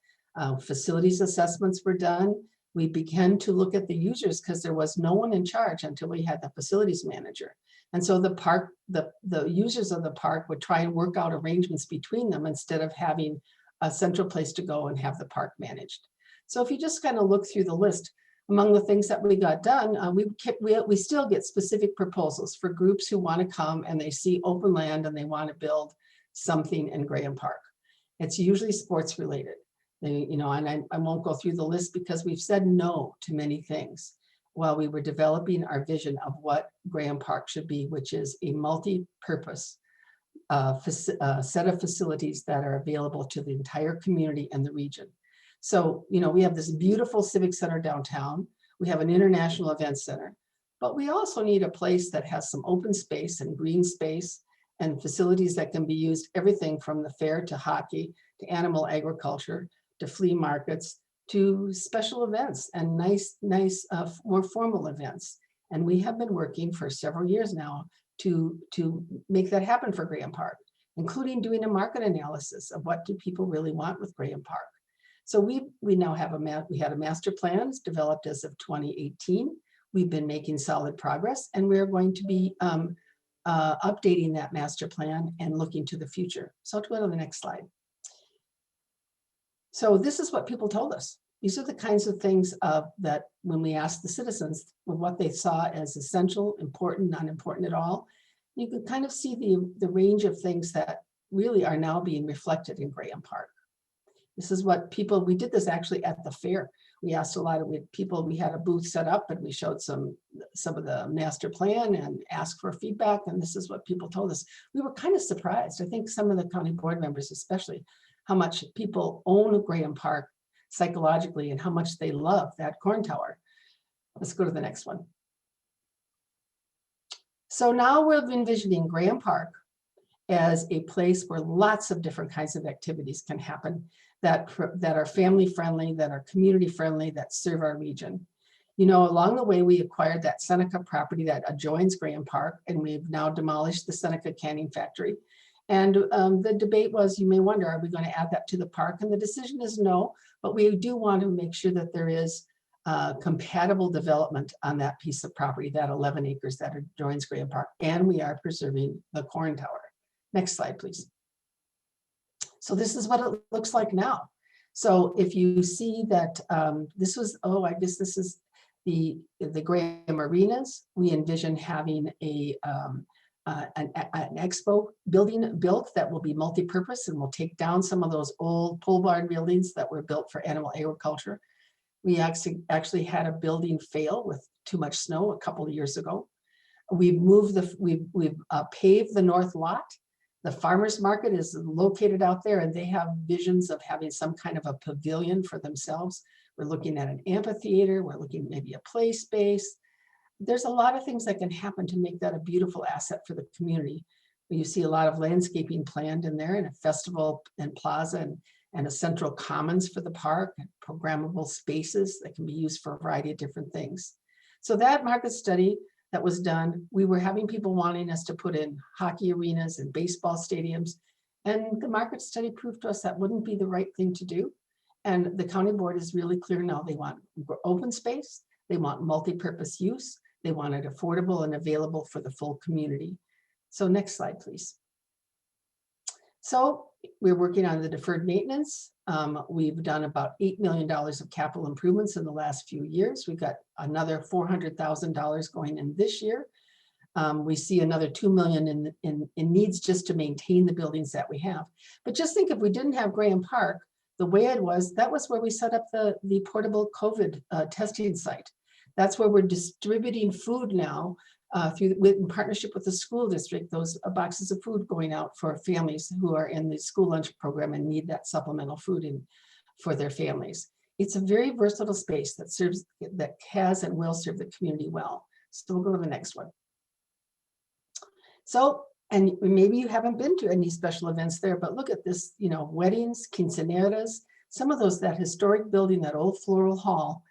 D: Facilities assessments were done. We began to look at the users because there was no one in charge until we had the facilities manager. And so the users of the park would try and work out arrangements between them instead of having a central place to go and have the park managed. So if you just kind of look through the list, among the things that we got done, we still get specific proposals for groups who want to come and they see open land and they want to build something in Graham Park. It's usually sports related. And I won't go through the list because we've said no to many things while we were developing our vision of what Graham Park should be, which is a multi-purpose set of facilities that are available to the entire community and the region. So, we have this beautiful civic center downtown. We have an international events center, but we also need a place that has some open space and green space and facilities that can be used, everything from the fair to hockey, to animal agriculture, to flea markets, to special events and nice, more formal events. And we have been working for several years now to make that happen for Graham Park, including doing a market analysis of what do people really want with Graham Park. So we now have we had a master plan developed as of 2018. We've been making solid progress, and we're going to be updating that master plan and looking to the future. So to go to the next slide. So this is what people told us. These are the kinds of things that when we asked the citizens what they saw as essential, important, not important at all, you could kind of see the range of things that really are now being reflected in Graham Park. This is what people, we did this actually at the fair. We asked a lot of people, we had a booth set up and we showed some of the master plan and asked for feedback. And this is what people told us. We were kind of surprised. I think some of the county board members, especially, how much people own Graham Park psychologically and how much they love that corn tower. Let's go to the next one. So now we're envisioning Graham Park as a place where lots of different kinds of activities can happen that are family friendly, that are community friendly, that serve our region. You know, along the way, we acquired that Seneca property that adjoins Graham Park, and we've now demolished the Seneca canning factory. And the debate was, you may wonder, are we going to add that to the park? And the decision is no, but we do want to make sure that there is compatible development on that piece of property, that 11 acres that adjoins Graham Park, and we are preserving the corn tower. Next slide, please. So this is what it looks like now. So if you see that this was, I guess this is the Graham Arenas. We envision having an expo building built that will be multi-purpose and will take down some of those old pole barn buildings that were built for animal agriculture. We actually had a building fail with too much snow a couple of years ago. We've moved we've paved the north lot. The farmers market is located out there and they have visions of having some kind of a pavilion for themselves. We're looking at an amphitheater. We're looking maybe a play space. There's a lot of things that can happen to make that a beautiful asset for the community. You see a lot of landscaping planned in there and a festival and plaza and a central commons for the park, and programmable spaces that can be used for a variety of different things. So that market study that was done, we were having people wanting us to put in hockey arenas and baseball stadiums. And the market study proved to us that wouldn't be the right thing to do. And the county board is really clear now. They want open space. They want multi-purpose use. They want it affordable and available for the full community. So next slide, please. So we're working on the deferred maintenance. We've done about $8 million of capital improvements in the last few years. We've got another $400,000 going in this year. We see another $2 million in needs just to maintain the buildings that we have. But just think, if we didn't have Graham Park, the way it was, that was where we set up the portable COVID testing site. That's where we're distributing food now in partnership with the school district, those boxes of food going out for families who are in the school lunch program and need that supplemental food for their families. It's a very versatile space that has and will serve the community well. So we'll go to the next one. So, and maybe you haven't been to any special events there, but look at this, you know, weddings, quinceañeras, some of those, that historic building, that old Floral Hall.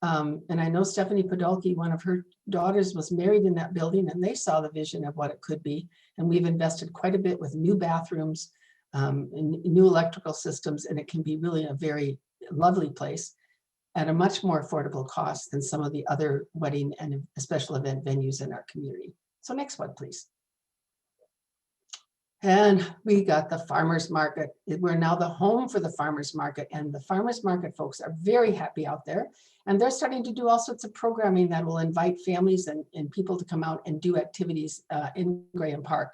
D: And I know Stephanie Padalki, one of her daughters, was married in that building, and they saw the vision of what it could be. And we've invested quite a bit with new bathrooms and new electrical systems, and it can be really a very lovely place at a much more affordable cost than some of the other wedding and special event venues in our community. So next one, please. And we got the farmers market. We're now the home for the farmers market, and the farmers market folks are very happy out there. And they're starting to do all sorts of programming that will invite families and people to come out and do activities in Graham Park.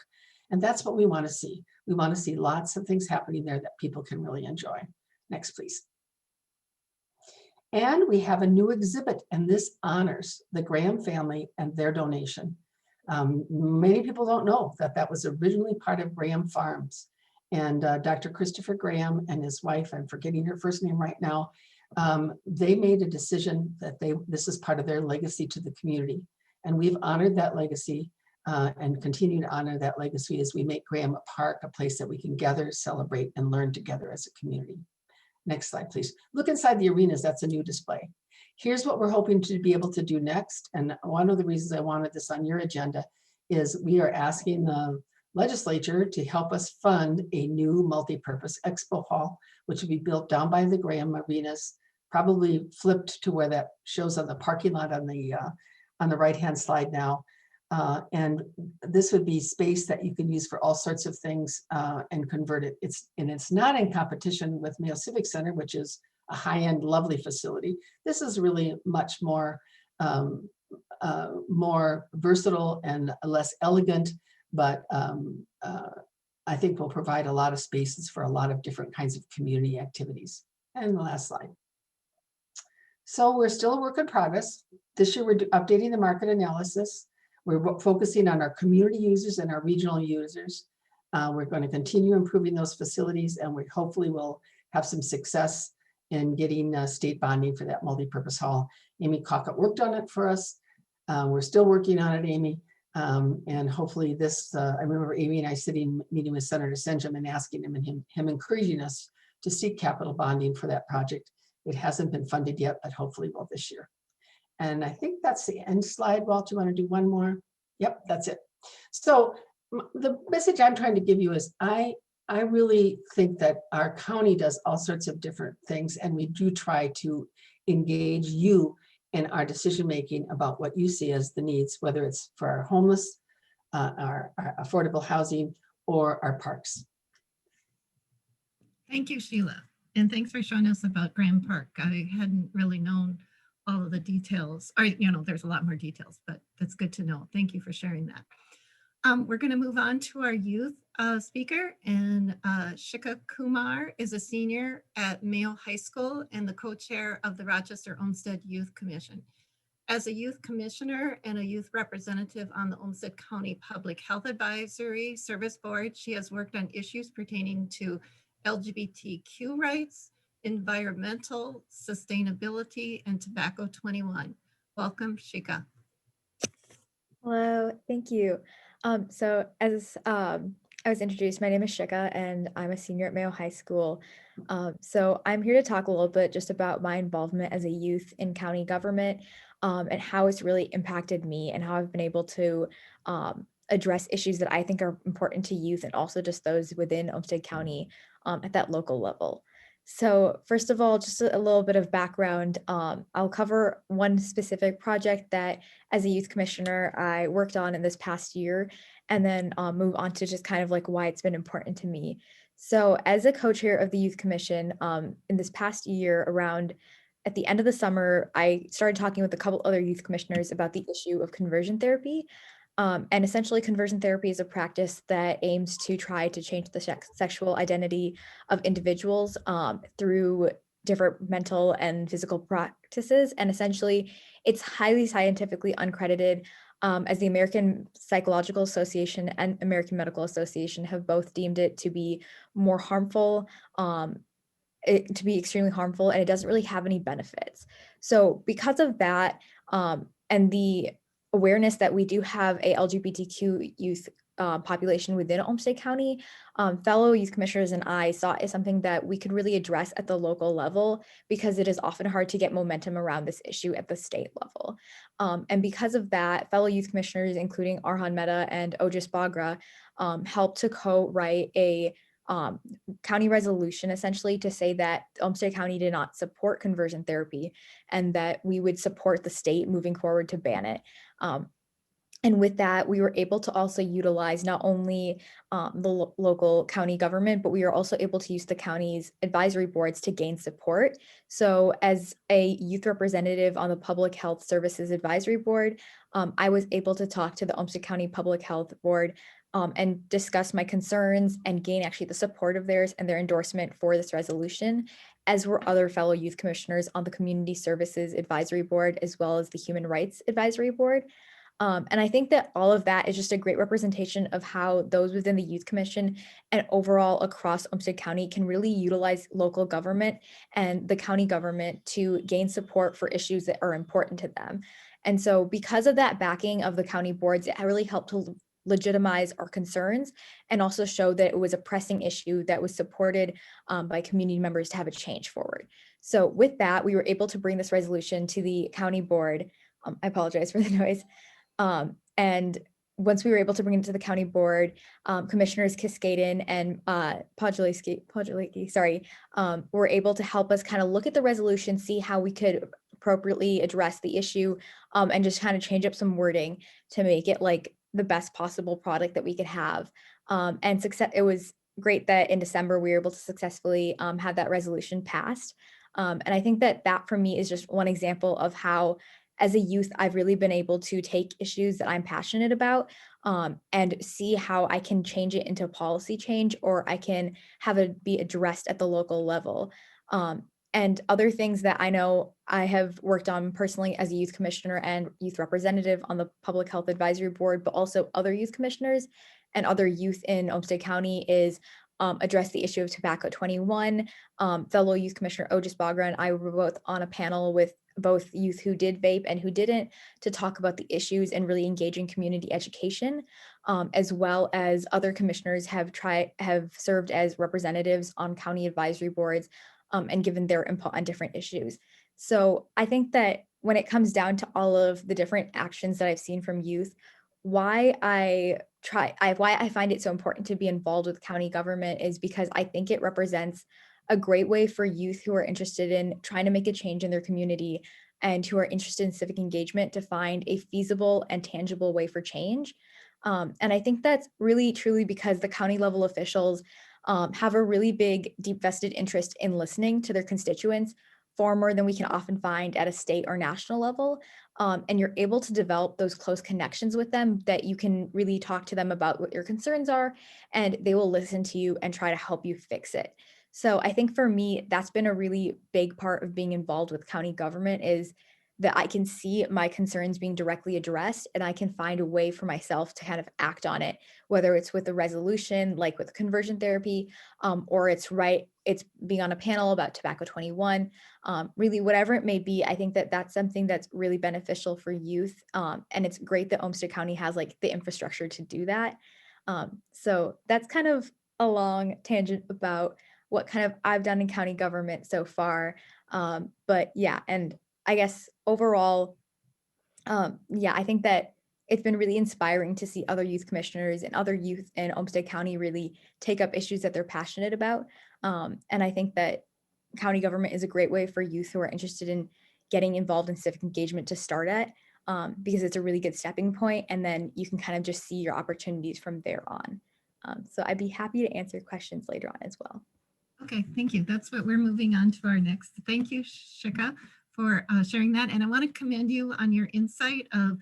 D: And that's what we want to see. We want to see lots of things happening there that people can really enjoy. Next, please. And we have a new exhibit, and this honors the Graham family and their donation. Many people don't know that that was originally part of Graham Farms, and Dr. Christopher Graham and his wife, I'm forgetting her first name right now, they made a decision that this is part of their legacy to the community, and we've honored that legacy and continue to honor that legacy as we make Graham a park, a place that we can gather, celebrate, and learn together as a community. Next slide, please. Look inside the arenas. That's a new display. Here's what we're hoping to be able to do next. And one of the reasons I wanted this on your agenda is we are asking the legislature to help us fund a new multi-purpose Expo Hall, which will be built down by the Graham Arenas, probably flipped to where that shows on the parking lot on the right-hand slide now. And this would be space that you can use for all sorts of things and convert it. It's not in competition with Mayo Civic Center, which is a high-end, lovely facility. This is really much more more versatile and less elegant, but I think will provide a lot of spaces for a lot of different kinds of community activities. And the last slide. So we're still a work in progress. This year, we're updating the market analysis. We're focusing on our community users and our regional users. We're going to continue improving those facilities, and we hopefully will have some success in getting state bonding for that multipurpose hall. Amy Cockett worked on it for us. We're still working on it, Amy. And hopefully this, I remember Amy and I meeting with Senator Senjum and asking him and him encouraging us to seek capital bonding for that project. It hasn't been funded yet, but hopefully will this year. And I think that's the end slide. Walt, you want to do one more? Yep, that's it. So the message I'm trying to give you is I really think that our county does all sorts of different things, and we do try to engage you in our decision-making about what you see as the needs, whether it's for our homeless, our affordable housing, or our parks.
A: Thank you, Sheila. And thanks for showing us about Grand Park. I hadn't really known all of the details. There's a lot more details, but that's good to know. Thank you for sharing that. We're going to move on to our youth speaker, and Shikha Kumar is a senior at Mayo High School and the co-chair of the Rochester-Olmsted Youth Commission. As a youth commissioner and a youth representative on the Olmsted County Public Health Advisory Service Board, she has worked on issues pertaining to LGBTQ rights, environmental sustainability, and Tobacco 21. Welcome, Shikha.
E: Hello, thank you. So as I was introduced, my name is Shikha and I'm a senior at Mayo High School. So I'm here to talk a little bit just about my involvement as a youth in county government and how it's really impacted me and how I've been able to address issues that I think are important to youth and also just those within Olmsted County at that local level. So first of all, just a little bit of background. I'll cover one specific project that as a youth commissioner, I worked on in this past year, and then move on to just kind of like why it's been important to me. So as a co-chair of the Youth Commission in this past year around at the end of the summer, I started talking with a couple other youth commissioners about the issue of conversion therapy. And essentially conversion therapy is a practice that aims to try to change the sexual identity of individuals through different mental and physical practices. And essentially it's highly scientifically uncredited, as the American Psychological Association and American Medical Association have both deemed it to be more harmful, to be extremely harmful, and it doesn't really have any benefits. So because of that, and the awareness that we do have a LGBTQ youth population within Olmsted County, fellow youth commissioners and I saw it as something that we could really address at the local level because it is often hard to get momentum around this issue at the state level. And because of that, fellow youth commissioners, including Arhan Mehta and Ojis Bagra, helped to co-write a county resolution essentially to say that Olmsted County did not support conversion therapy and that we would support the state moving forward to ban it. And with that, we were able to also utilize not only the local county government, but we were also able to use the county's advisory boards to gain support. So as a youth representative on the Public Health Services Advisory Board, I was able to talk to the Olmsted County Public Health Board and discuss my concerns and gain actually the support of theirs and their endorsement for this resolution, as were other fellow youth commissioners on the Community Services Advisory Board, as well as the Human Rights Advisory Board. And I think that all of that is just a great representation of how those within the Youth Commission and overall across Olmsted County can really utilize local government and the county government to gain support for issues that are important to them. And so because of that backing of the county boards, it really helped to legitimize our concerns and also show that it was a pressing issue that was supported by community members to have a change forward. So with that, we were able to bring this resolution to the county board. I apologize for the noise. And once we were able to bring it to the county board, Commissioners Kiscaden and Podulke, were able to help us kind of look at the resolution, see how we could appropriately address the issue, and just kind of change up some wording to make it like the best possible product that we could have. And it was great that in December we were able to successfully have that resolution passed. And I think that that for me is just one example of how, as a youth, I've really been able to take issues that I'm passionate about and see how I can change it into policy change, or I can have it be addressed at the local level. And other things that I know I have worked on personally as a youth commissioner and youth representative on the Public Health Advisory Board, but also other youth commissioners and other youth in Olmsted County is address the issue of tobacco 21. Fellow youth commissioner Otis Bagra and I were both on a panel with both youth who did vape and who didn't to talk about the issues and really engage in community education, as well as other commissioners have served as representatives on county advisory boards and given their input on different issues. So I think that when it comes down to all of the different actions that I've seen from youth, why I find it so important to be involved with county government is because I think it represents a great way for youth who are interested in trying to make a change in their community and who are interested in civic engagement to find a feasible and tangible way for change. And I think that's really truly because the county level officials have a really big, deep vested interest in listening to their constituents far more than we can often find at a state or national level. And you're able to develop those close connections with them that you can really talk to them about what your concerns are, and they will listen to you and try to help you fix it. So I think for me, that's been a really big part of being involved with county government, is that I can see my concerns being directly addressed and I can find a way for myself to kind of act on it, whether it's with a resolution, like with conversion therapy, or it's being on a panel about tobacco 21, really whatever it may be. I think that that's something that's really beneficial for youth. And it's great that Olmsted County has like the infrastructure to do that. So that's kind of a long tangent about what kind of I've done in county government so far. But yeah, and I guess overall, yeah, I think that it's been really inspiring to see other youth commissioners and other youth in Olmsted County really take up issues that they're passionate about. And I think that county government is a great way for youth who are interested in getting involved in civic engagement to start at, because it's a really good stepping point, and then you can kind of just see your opportunities from there on. So I'd be happy to answer questions later on as well.
A: Okay, thank you. That's what we're moving on to our next. Thank you, Shikha, for sharing that. And I want to commend you on your insight of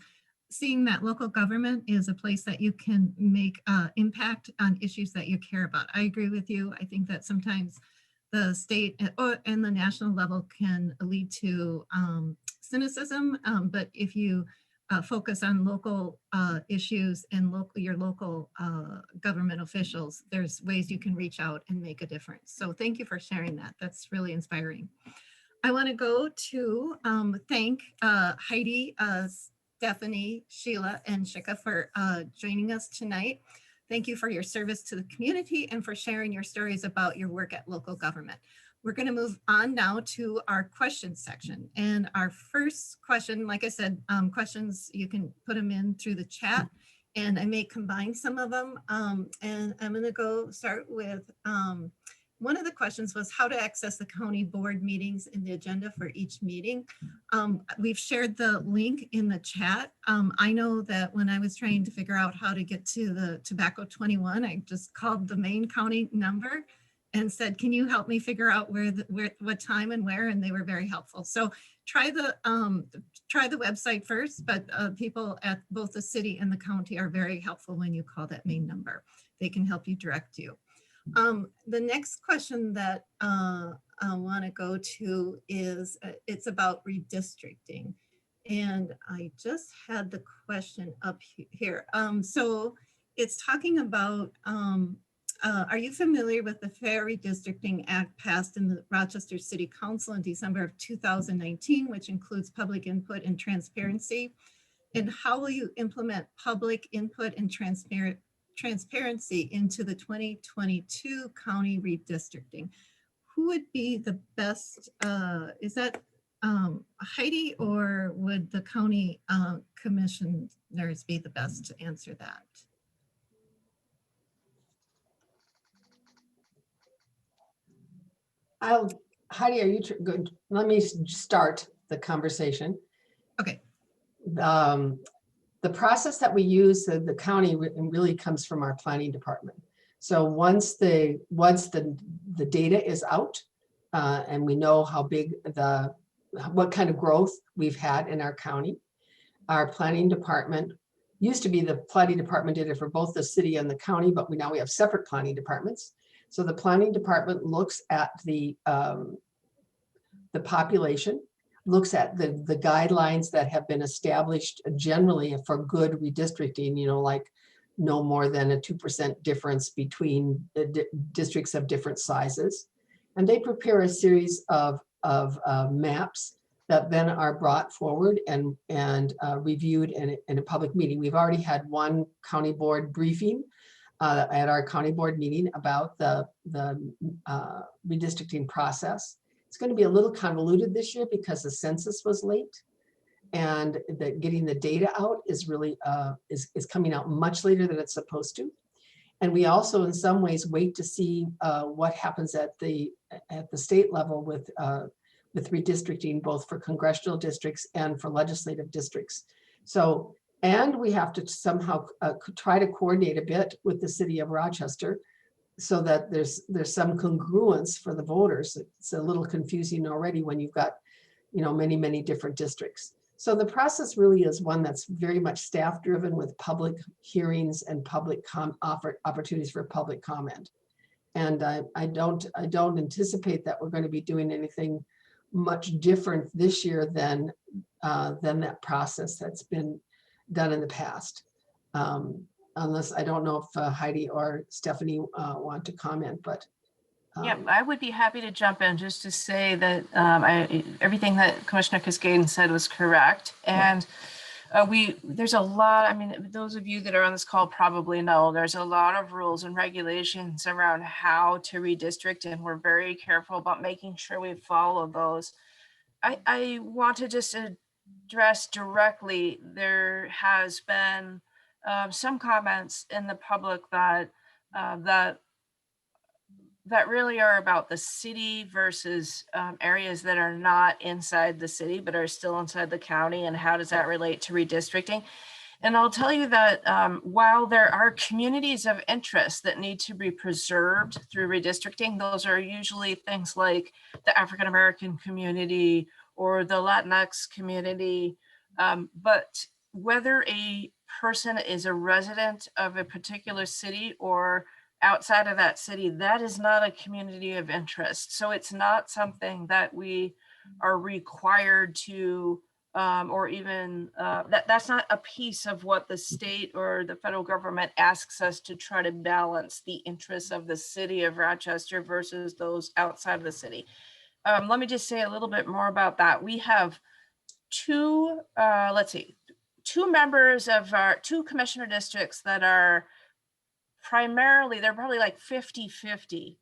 A: seeing that local government is a place that you can make impact on issues that you care about. I agree with you. I think that sometimes the state and the national level can lead to cynicism, but if you focus on local issues and your local government officials, there's ways you can reach out and make a difference. So thank you for sharing that. That's really inspiring. I want to go to thank Heidi, Stephanie, Sheila, and Shikha for joining us tonight. Thank you for your service to the community and for sharing your stories about your work at local government. We're going to move on now to our questions section. And our first question, like I said, questions, you can put them in through the chat, and I may combine some of them. And I'm going to start with one of the questions was how to access the county board meetings and the agenda for each meeting. We've shared the link in the chat. I know that when I was trying to figure out how to get to the tobacco 21, I just called the main county number and said, can you help me figure out what time and where? And they were very helpful. So try the website first, but people at both the city and the county are very helpful when you call that main number. They can help you direct you. The next question that I want to go to is it's about redistricting. And I just had the question up here. So it's talking about, are you familiar with the Fair Redistricting Act passed in the Rochester City Council in December of 2019, which includes public input and transparency? And how will you implement public input and transparency into the 2022 county redistricting? Who would be the best, is that Heidi, or would the county commissioners be the best to answer that?
D: Heidi, are you good? Let me start the conversation.
A: Okay.
D: The process that we use in the county really comes from our planning department. So once the data is out, and we know how big what kind of growth we've had in our county. Our planning department used to be the planning department did it for both the city and the county, but now we have separate planning departments. So the planning department looks at the population, looks at the guidelines that have been established generally for good redistricting, you know, like no more than a 2% difference between districts of different sizes. And they prepare a series of maps that then are brought forward and reviewed in a public meeting. We've already had one county board briefing at our county board meeting about the redistricting process. It's going to be a little convoluted this year because the census was late, and that getting the data out is really is coming out much later than it's supposed to. And we also, in some ways, wait to see what happens at the state level with redistricting, both for congressional districts and for legislative districts. So, and we have to somehow try to coordinate a bit with the city of Rochester so that there's some congruence for the voters. It's a little confusing already when you've got, you know, many different districts. So the process really is one that's very much staff driven with public hearings and public opportunities for public comment. And I don't anticipate that we're going to be doing anything much different this year than that process that's been done in the past. Unless I don't know if Heidi or Stephanie want to comment, but.
B: Yeah, I would be happy to jump in just to say that everything that Commissioner Kiskaden said was correct. And there's a lot, I mean, those of you that are on this call probably know there's a lot of rules and regulations around how to redistrict, and we're very careful about making sure we follow those. I want to just address directly, there has been some comments in the public that that really are about the city versus areas that are not inside the city but are still inside the county, and how does that relate to redistricting? And I'll tell you that while there are communities of interest that need to be preserved through redistricting, those are usually things like the African American community or the Latinx community. But whether a person is a resident of a particular city or outside of that city, that is not a community of interest. So it's not something that we are required to, or even that's not a piece of what the state or the federal government asks us to try to balance the interests of the city of Rochester versus those outside of the city. Let me just say a little bit more about that. We have two members of our two commissioner districts that are primarily, they're probably like 50-50%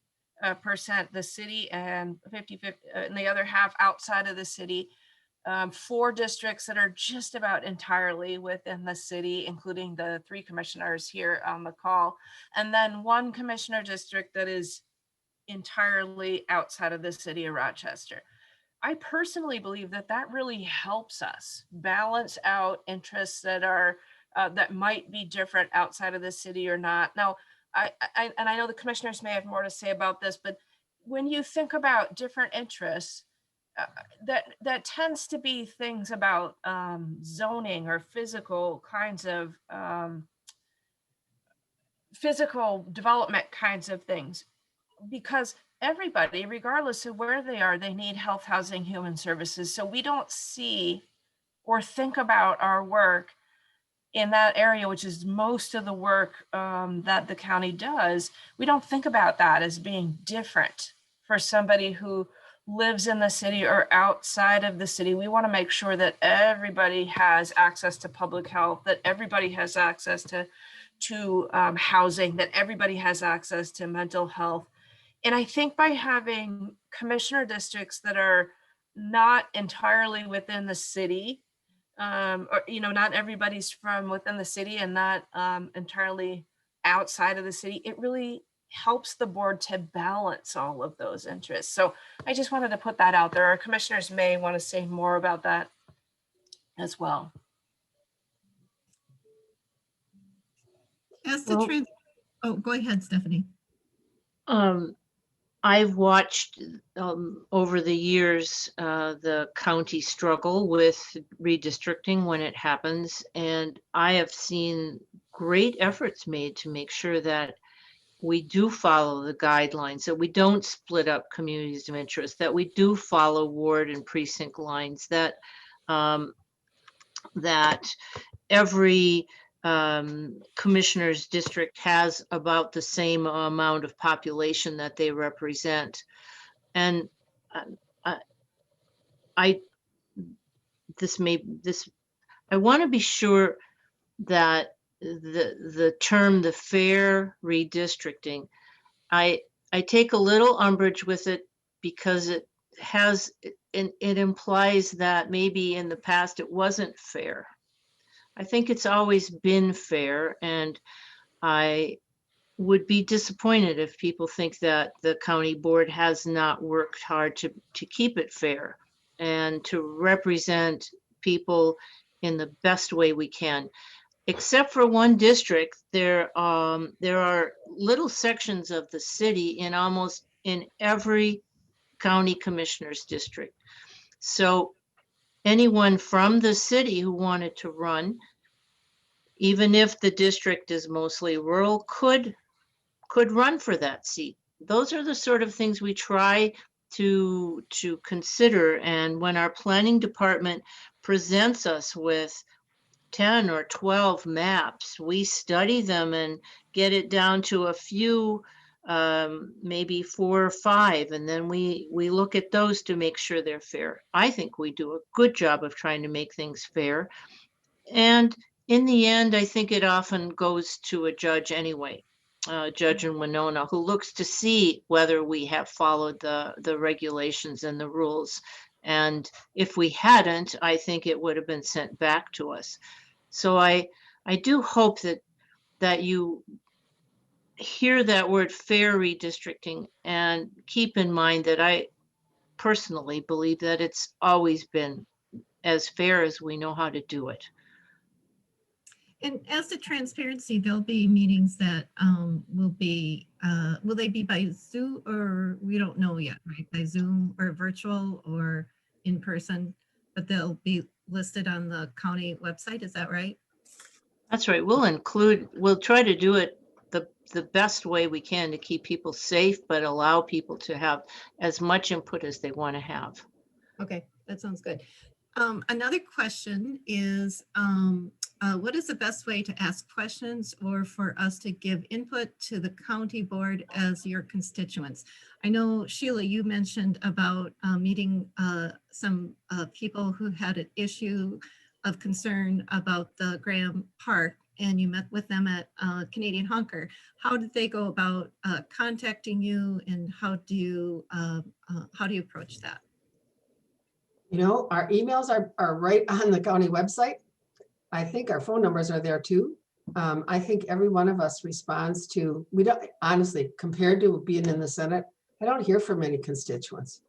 B: the city and 50-50 and the other half outside of the city. 4 districts that are just about entirely within the city, including the 3 commissioners here on the call, and then 1 commissioner district that is entirely outside of the city of Rochester. I personally believe that that really helps us balance out interests that are that might be different outside of the city or not. Now, I know the commissioners may have more to say about this, but when you think about different interests, that tends to be things about zoning or physical kinds of physical development kinds of things, because everybody, regardless of where they are, they need health, housing, human services. So we don't see or think about our work in that area, which is most of the work that the county does. We don't think about that as being different for somebody who lives in the city or outside of the city. We want to make sure that everybody has access to public health, that everybody has access to housing, that everybody has access to mental health. And I think by having commissioner districts that are not entirely within the city, or, you know, not everybody's from within the city and not entirely outside of the city, it really helps the board to balance all of those interests. So I just wanted to put that out there. Our commissioners may want to say more about that as well.
A: As the
C: Well,
A: oh, go ahead, Stephanie.
C: I've watched over the years the county struggle with redistricting when it happens, and I have seen great efforts made to make sure that we do follow the guidelines, that we don't split up communities of interest, that we do follow ward and precinct lines, that that every commissioner's district has about the same amount of population that they represent. And I want to be sure that the term, the fair redistricting, I take a little umbrage with it because it implies that maybe in the past it wasn't fair. I think it's always been fair, and I would be disappointed if people think that the county board has not worked hard to keep it fair and to represent people in the best way we can. Except for one district, there are little sections of the city in every county commissioner's district. So anyone from the city who wanted to run, even if the district is mostly rural, could run for that seat. Those are the sort of things we try to consider. And when our planning department presents us with 10 or 12 maps, we study them and get it down to a few, maybe 4 or 5, and then we look at those to make sure they're fair. I think we do a good job of trying to make things fair. And in the end, I think it often goes to a judge anyway, judge in Winona, who looks to see whether we have followed the regulations and the rules. And if we hadn't, I think it would have been sent back to us. So I do hope that you hear that word fair redistricting and keep in mind that I personally believe that it's always been as fair as we know how to do it.
A: And as to transparency, there'll be meetings that will they be by Zoom, or we don't know yet, right? By Zoom or virtual or in person, but they'll be listed on the county website. Is that right?
C: That's right. We'll try to do it the best way we can to keep people safe, but allow people to have as much input as they want to have.
A: Okay, that sounds good. Another question is, what is the best way to ask questions or for us to give input to the county board as your constituents? I know, Sheila, you mentioned about meeting some people who had an issue of concern about the Graham Park, and you met with them at Canadian Honker. How did they go about contacting you, and how do you approach that?
D: You know, our emails are right on the county website. I think our phone numbers are there too. I think every one of us responds to, we don't, honestly, compared to being in the Senate, I don't hear from many constituents.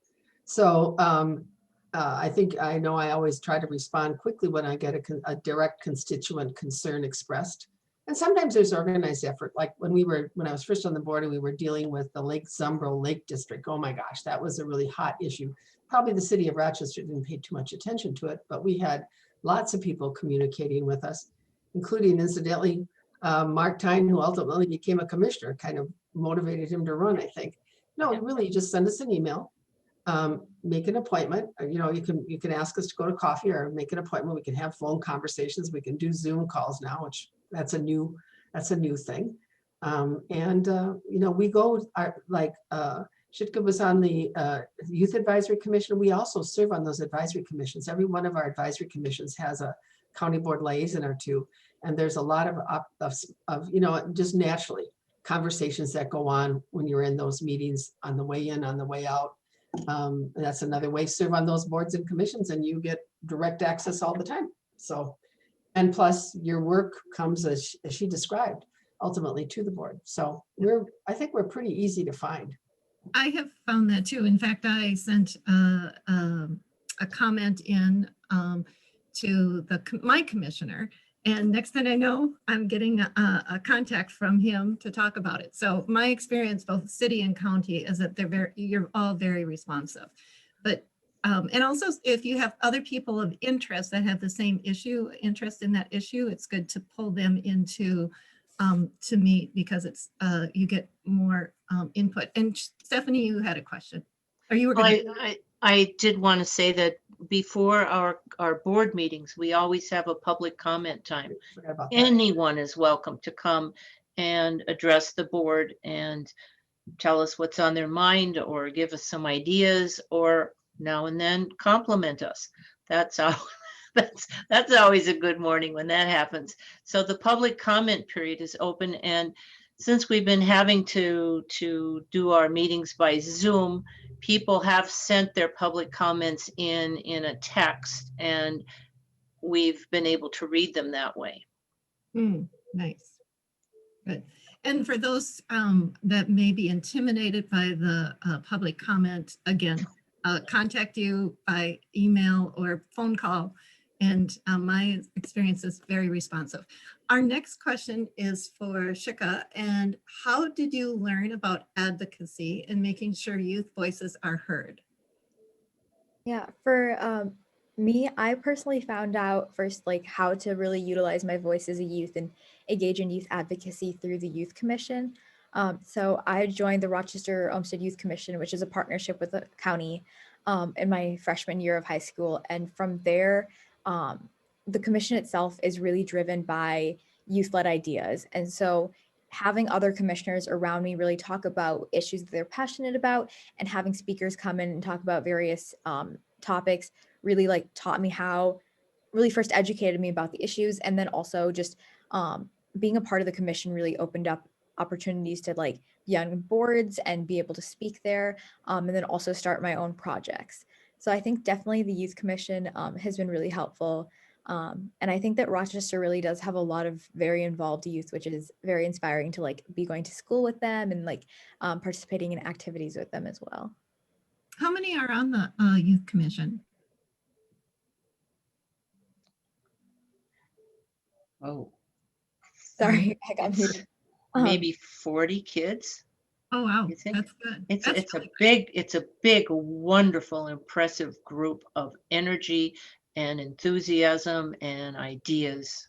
D: So I know I always try to respond quickly when I get a direct constituent concern expressed. And sometimes there's organized effort, like when I was first on the board and we were dealing with the Lake Zumbro Lake District. Oh my gosh, that was a really hot issue. Probably the city of Rochester didn't pay too much attention to it, but we had lots of people communicating with us, including incidentally, Mark Tyne, who ultimately became a commissioner, kind of motivated him to run, I think. No, really, just send us an email, make an appointment. You know, you can ask us to go to coffee or make an appointment. We can have phone conversations. We can do Zoom calls now, which that's a new thing. You know, we go Shikha was on the Youth Advisory Commission. We also serve on those advisory commissions. Every one of our advisory commissions has a county board liaison or two. And there's a lot of you know, just naturally conversations that go on when you're in those meetings on the way in, on the way out. And that's another way to serve on those boards and commissions, and you get direct access all the time. So, and plus your work comes, as she described, ultimately to the board. So I think we're pretty easy to find.
A: I have found that too. In fact, I sent a comment in to my commissioner, And next thing I know, I'm getting a contact from him to talk about it. So my experience, both city and county, is that you're all very responsive. But, and also if you have other people of interest that have the same interest in that issue, it's good to pull them into to meet, because it's you get more input. And Stephanie, you had a question, or you were going to.
C: I did want to say that before our board meetings, we always have a public comment time.
D: Forgot about that.
C: Anyone is welcome to come and address the board and tell us what's on their mind, or give us some ideas, or now and then compliment us. That's how, that's always a good morning when that happens. So the public comment period is open, and since we've been having to do our meetings by Zoom, people have sent their public comments in a text, and we've been able to read them that way.
A: Nice. Good. And for those that may be intimidated by the public comment, again, contact you by email or phone call. And my experience is very responsive. Our next question is for Shikha. And how did you learn about advocacy and making sure youth voices are heard?
E: Yeah, for me, I personally found out first like how to really utilize my voice as a youth and engage in youth advocacy through the Youth Commission. So I joined the Rochester-Olmsted Youth Commission, which is a partnership with the county, in my freshman year of high school. And from there, the commission itself is really driven by youth-led ideas. And so having other commissioners around me really talk about issues that they're passionate about, and having speakers come in and talk about various topics really like taught me how, really first educated me about the issues. And then also just being a part of the commission really opened up opportunities to like be on boards and be able to speak there, and then also start my own projects. So I think definitely the Youth Commission has been really helpful. And I think that Rochester really does have a lot of very involved youth, which is very inspiring to like be going to school with them and like participating in activities with them as well.
A: How many are on the Youth Commission?
C: Oh,
E: Sorry, I got muted.
C: maybe 40 kids.
A: Oh, wow,
C: You think?
A: that's good.
C: It's
A: That's
C: a big, wonderful, impressive group of energy and enthusiasm and ideas.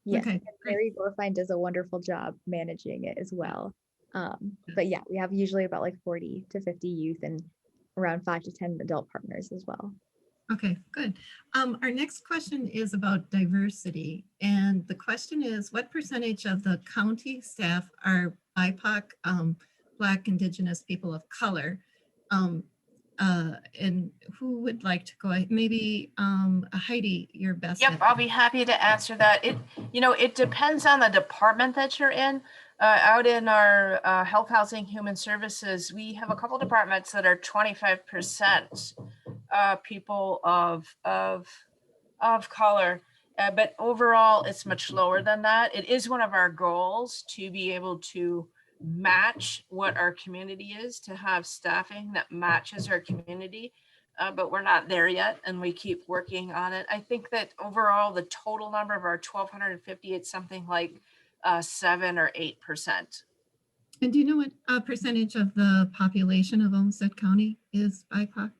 E: Yes,
A: okay,
E: and
A: great.
E: Mary Gorfine does a wonderful job managing it as well. But yeah, we have usually about like 40 to 50 youth and around 5 to 10 adult partners as well.
A: Okay, good. Our next question is about diversity. And the question is, what percentage of the county staff are BIPOC, Black, Indigenous, people of color? And who would like to go? Maybe Heidi, you're best.
B: Yep, I'll be happy to answer that. It depends on the department that you're in. Out in our Health, Housing, Human Services, we have a couple departments that are 25% people of color, but overall it's much lower than that. It is one of our goals to be able to match what our community is, to have staffing that matches our community, but we're not there yet, and we keep working on it. I think that overall the total number of our 1,250, it's something like 7 or 8%.
A: And do you know what percentage of the population of Olmsted County is BIPOC?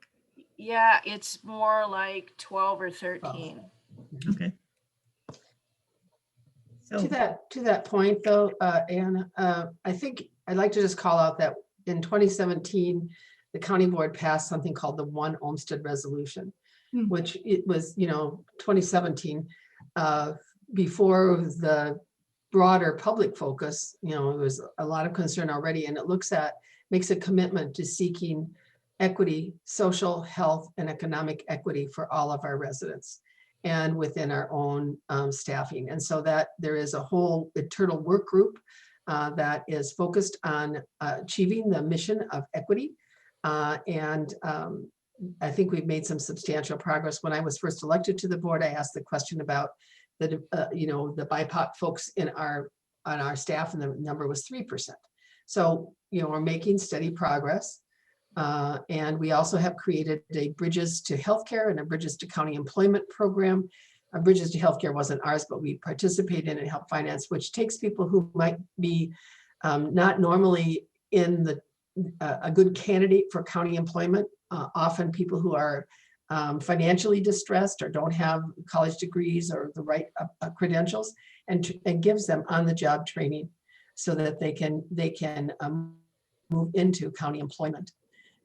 B: Yeah, it's more like 12 or 13.
A: Okay. So
D: To that point though, Anna, I think I'd like to just call out that in 2017, the county board passed something called the One Olmsted Resolution, which it was, 2017, before the broader public focus, there was a lot of concern already, and it makes a commitment to seeking equity, social, health, and economic equity for all of our residents and within our own staffing. And so that there is a whole internal work group that is focused on achieving the mission of equity. And I think we've made some substantial progress. When I was first elected to the board, I asked the question about the BIPOC folks on our staff, and the number was 3%. So, we're making steady progress. And we also have created a Bridges to Healthcare and a Bridges to County Employment program. Bridges to Healthcare wasn't ours, but we participate in and help finance, which takes people who might be not normally in a good candidate for county employment, often people who are financially distressed or don't have college degrees or the right credentials, and gives them on-the-job training so that they can move into county employment.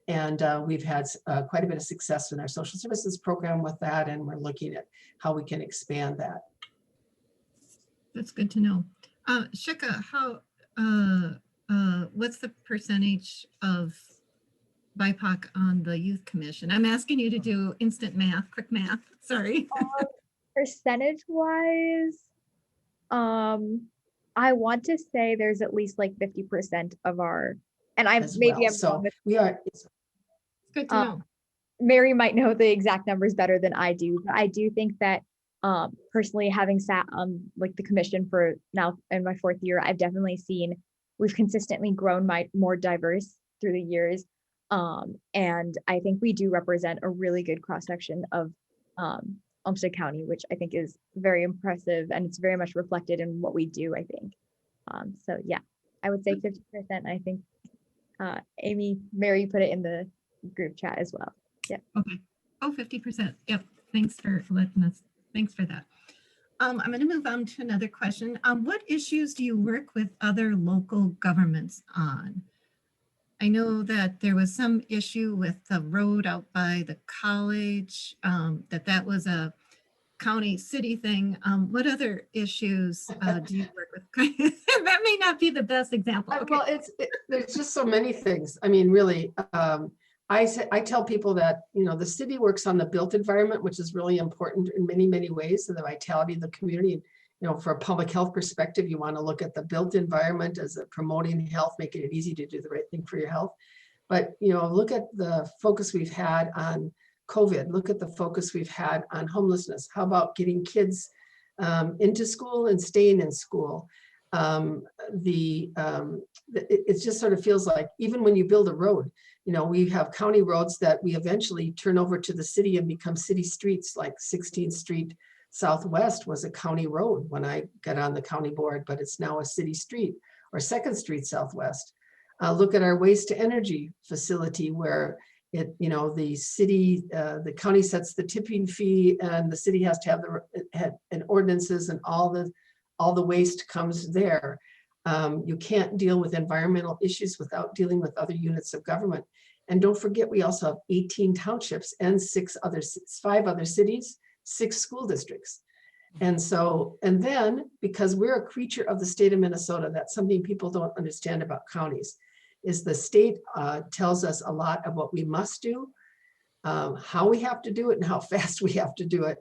D: And we've had quite a bit of success in our social services program with that, and we're looking at how we can expand that.
A: That's good to know. Shikha, what's the percentage of BIPOC on the youth commission? I'm asking you to do instant math, quick math, sorry.
E: Percentage wise, I want to say there's at least like 50% of our, and I'm
D: As
E: maybe
D: well.
E: I'm
D: So
E: wrong with,
D: we are.
A: It's good to know.
E: Mary might know the exact numbers better than I do, but I do think that personally, having sat on like the commission for now in my 4th year, I've definitely seen we've consistently grown more diverse through the years. And I think we do represent a really good cross section of Olmsted County, which I think is very impressive, and it's very much reflected in what we do, I think. So yeah, I would say 50%. I think Mary put it in the group chat as well. Yeah.
A: Okay. Oh, 50%. Yep. Thanks for letting us. Thanks for that. I'm going to move on to another question. What issues do you work with other local governments on? I know that there was some issue with the road out by the college, that was a county city thing. What other issues do you work with? That may not be the best example. Okay.
D: Well, there's just so many things. I mean, really, I tell people that, the city works on the built environment, which is really important in many, many ways, so the vitality of the community. For a public health perspective, you want to look at the built environment as promoting health, making it easy to do the right thing for your health. But, look at the focus we've had on COVID, look at the focus we've had on homelessness. How about getting kids into school and staying in school? It just sort of feels like even when you build a road, we have county roads that we eventually turn over to the city and become city streets, like 16th Street Southwest was a county road when I got on the county board, but it's now a city street, or 2nd Street Southwest. Look at our waste to energy facility where the city, the county sets the tipping fee, and the city has to have an ordinances, and all the waste comes there. You can't deal with environmental issues without dealing with other units of government. And don't forget, we also have 18 townships and 5 other cities, 6 school districts. And then because we're a creature of the state of Minnesota, that's something people don't understand about counties, is the state tells us a lot of what we must do, how we have to do it, and how fast we have to do it.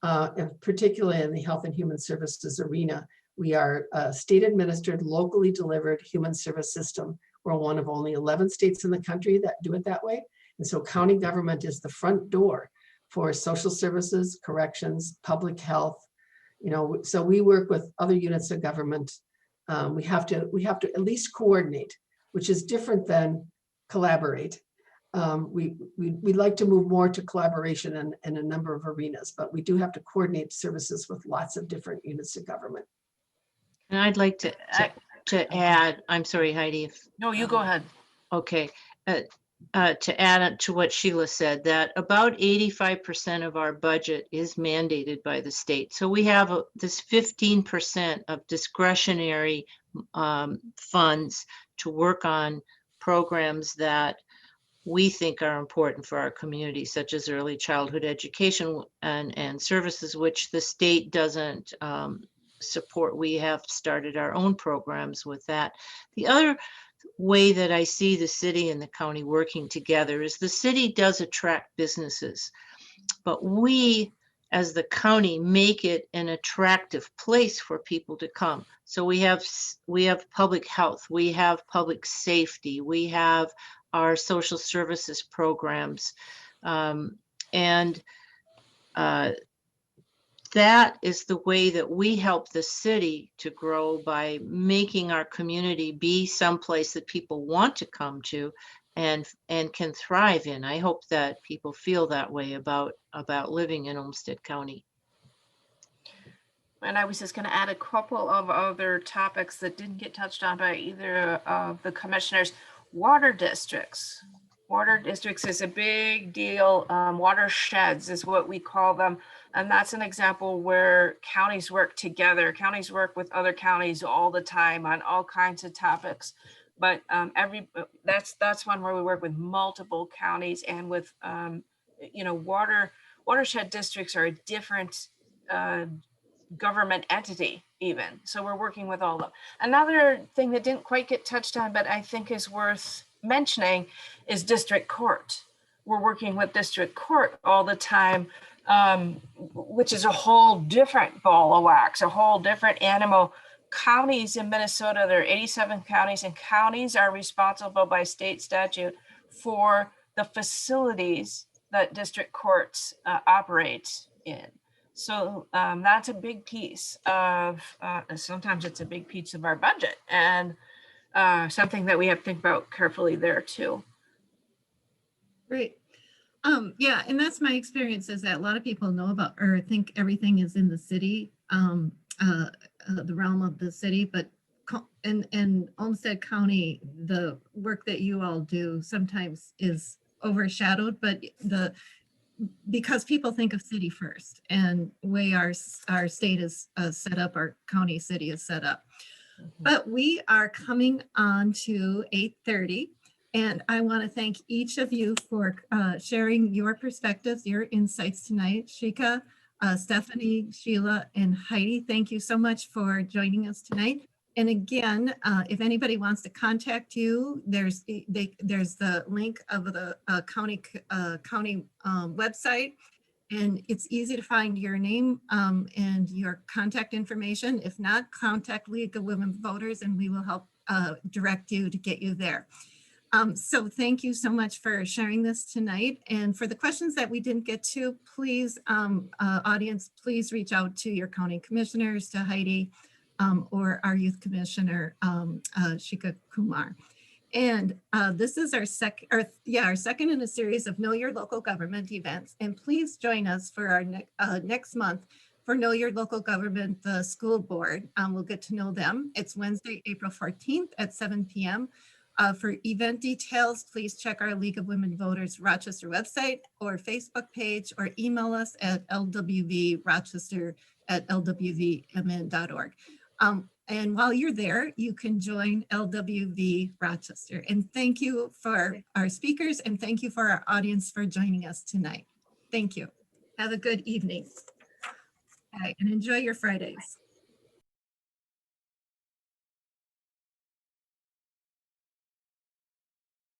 D: And particularly in the health and human services arena, we are a state administered, locally delivered human service system. We're one of only 11 states in the country that do it that way. And so county government is the front door for social services, corrections, public health. So we work with other units of government. We have to at least coordinate, which is different than collaborate. We'd like to move more to collaboration in a number of arenas, but we do have to coordinate services with lots of different units of government.
C: And I'd like to add, I'm sorry, Heidi.
B: No, you go ahead.
C: Okay. To add to what Sheila said, that about 85% of our budget is mandated by the state. So we have this 15% of discretionary funds to work on programs that we think are important for our community, such as early childhood education and services, which the state doesn't support. We have started our own programs with that. The other way that I see the city and the county working together is the city does attract businesses, but we as the county make it an attractive place for people to come. So we have public health, we have public safety, we have our social services programs, that is the way that we help the city to grow, by making our community be someplace that people want to come to and can thrive in. I hope that people feel that way about living in Olmsted County.
B: And I was just going to add a couple of other topics that didn't get touched on by either of the commissioners. Water districts. Water districts is a big deal. Watersheds is what we call them. And that's an example where counties work together. Counties work with other counties all the time on all kinds of topics. But that's one where we work with multiple counties and with, watershed districts are a different government entity even. So we're working with all of them. Another thing that didn't quite get touched on, but I think is worth mentioning is district court. We're working with district court all the time, which is a whole different ball of wax, a whole different animal. Counties in Minnesota, there are 87 counties, and counties are responsible by state statute for the facilities that district courts operate in. So that's a big piece of, sometimes it's a big piece of our budget, and something that we have to think about carefully there too.
A: Great. Yeah, and that's my experience, is that a lot of people know about or think everything is in the city, the realm of the city, but in Olmsted County, the work that you all do sometimes is overshadowed, but because people think of city first, and the way our state is set up, our county city is set up. But we are coming on to 8:30, and I want to thank each of you for sharing your perspectives, your insights tonight. Shikha, Stephanie, Sheila, and Heidi, thank you so much for joining us tonight. And again, if anybody wants to contact you, there's the link of the county website. And it's easy to find your name and your contact information. If not, contact League of Women Voters and we will help direct you to get you there. So thank you so much for sharing this tonight. And for the questions that we didn't get to, please, audience, please reach out to your county commissioners, to Heidi, or our youth commissioner, Shikha Kumar. And this is our second in a series of Know Your Local Government events. And please join us for our next month for Know Your Local Government, the school board. We'll get to know them. It's Wednesday, April 14th at 7 p.m. For event details, please check our League of Women Voters Rochester website or Facebook page, or email us at lwvrochester@lwvmn.org. And while you're there, you can join LWV Rochester. And thank you for our speakers, and thank you for our audience for joining us tonight. Thank you. Have a good evening. All right, and enjoy your Fridays.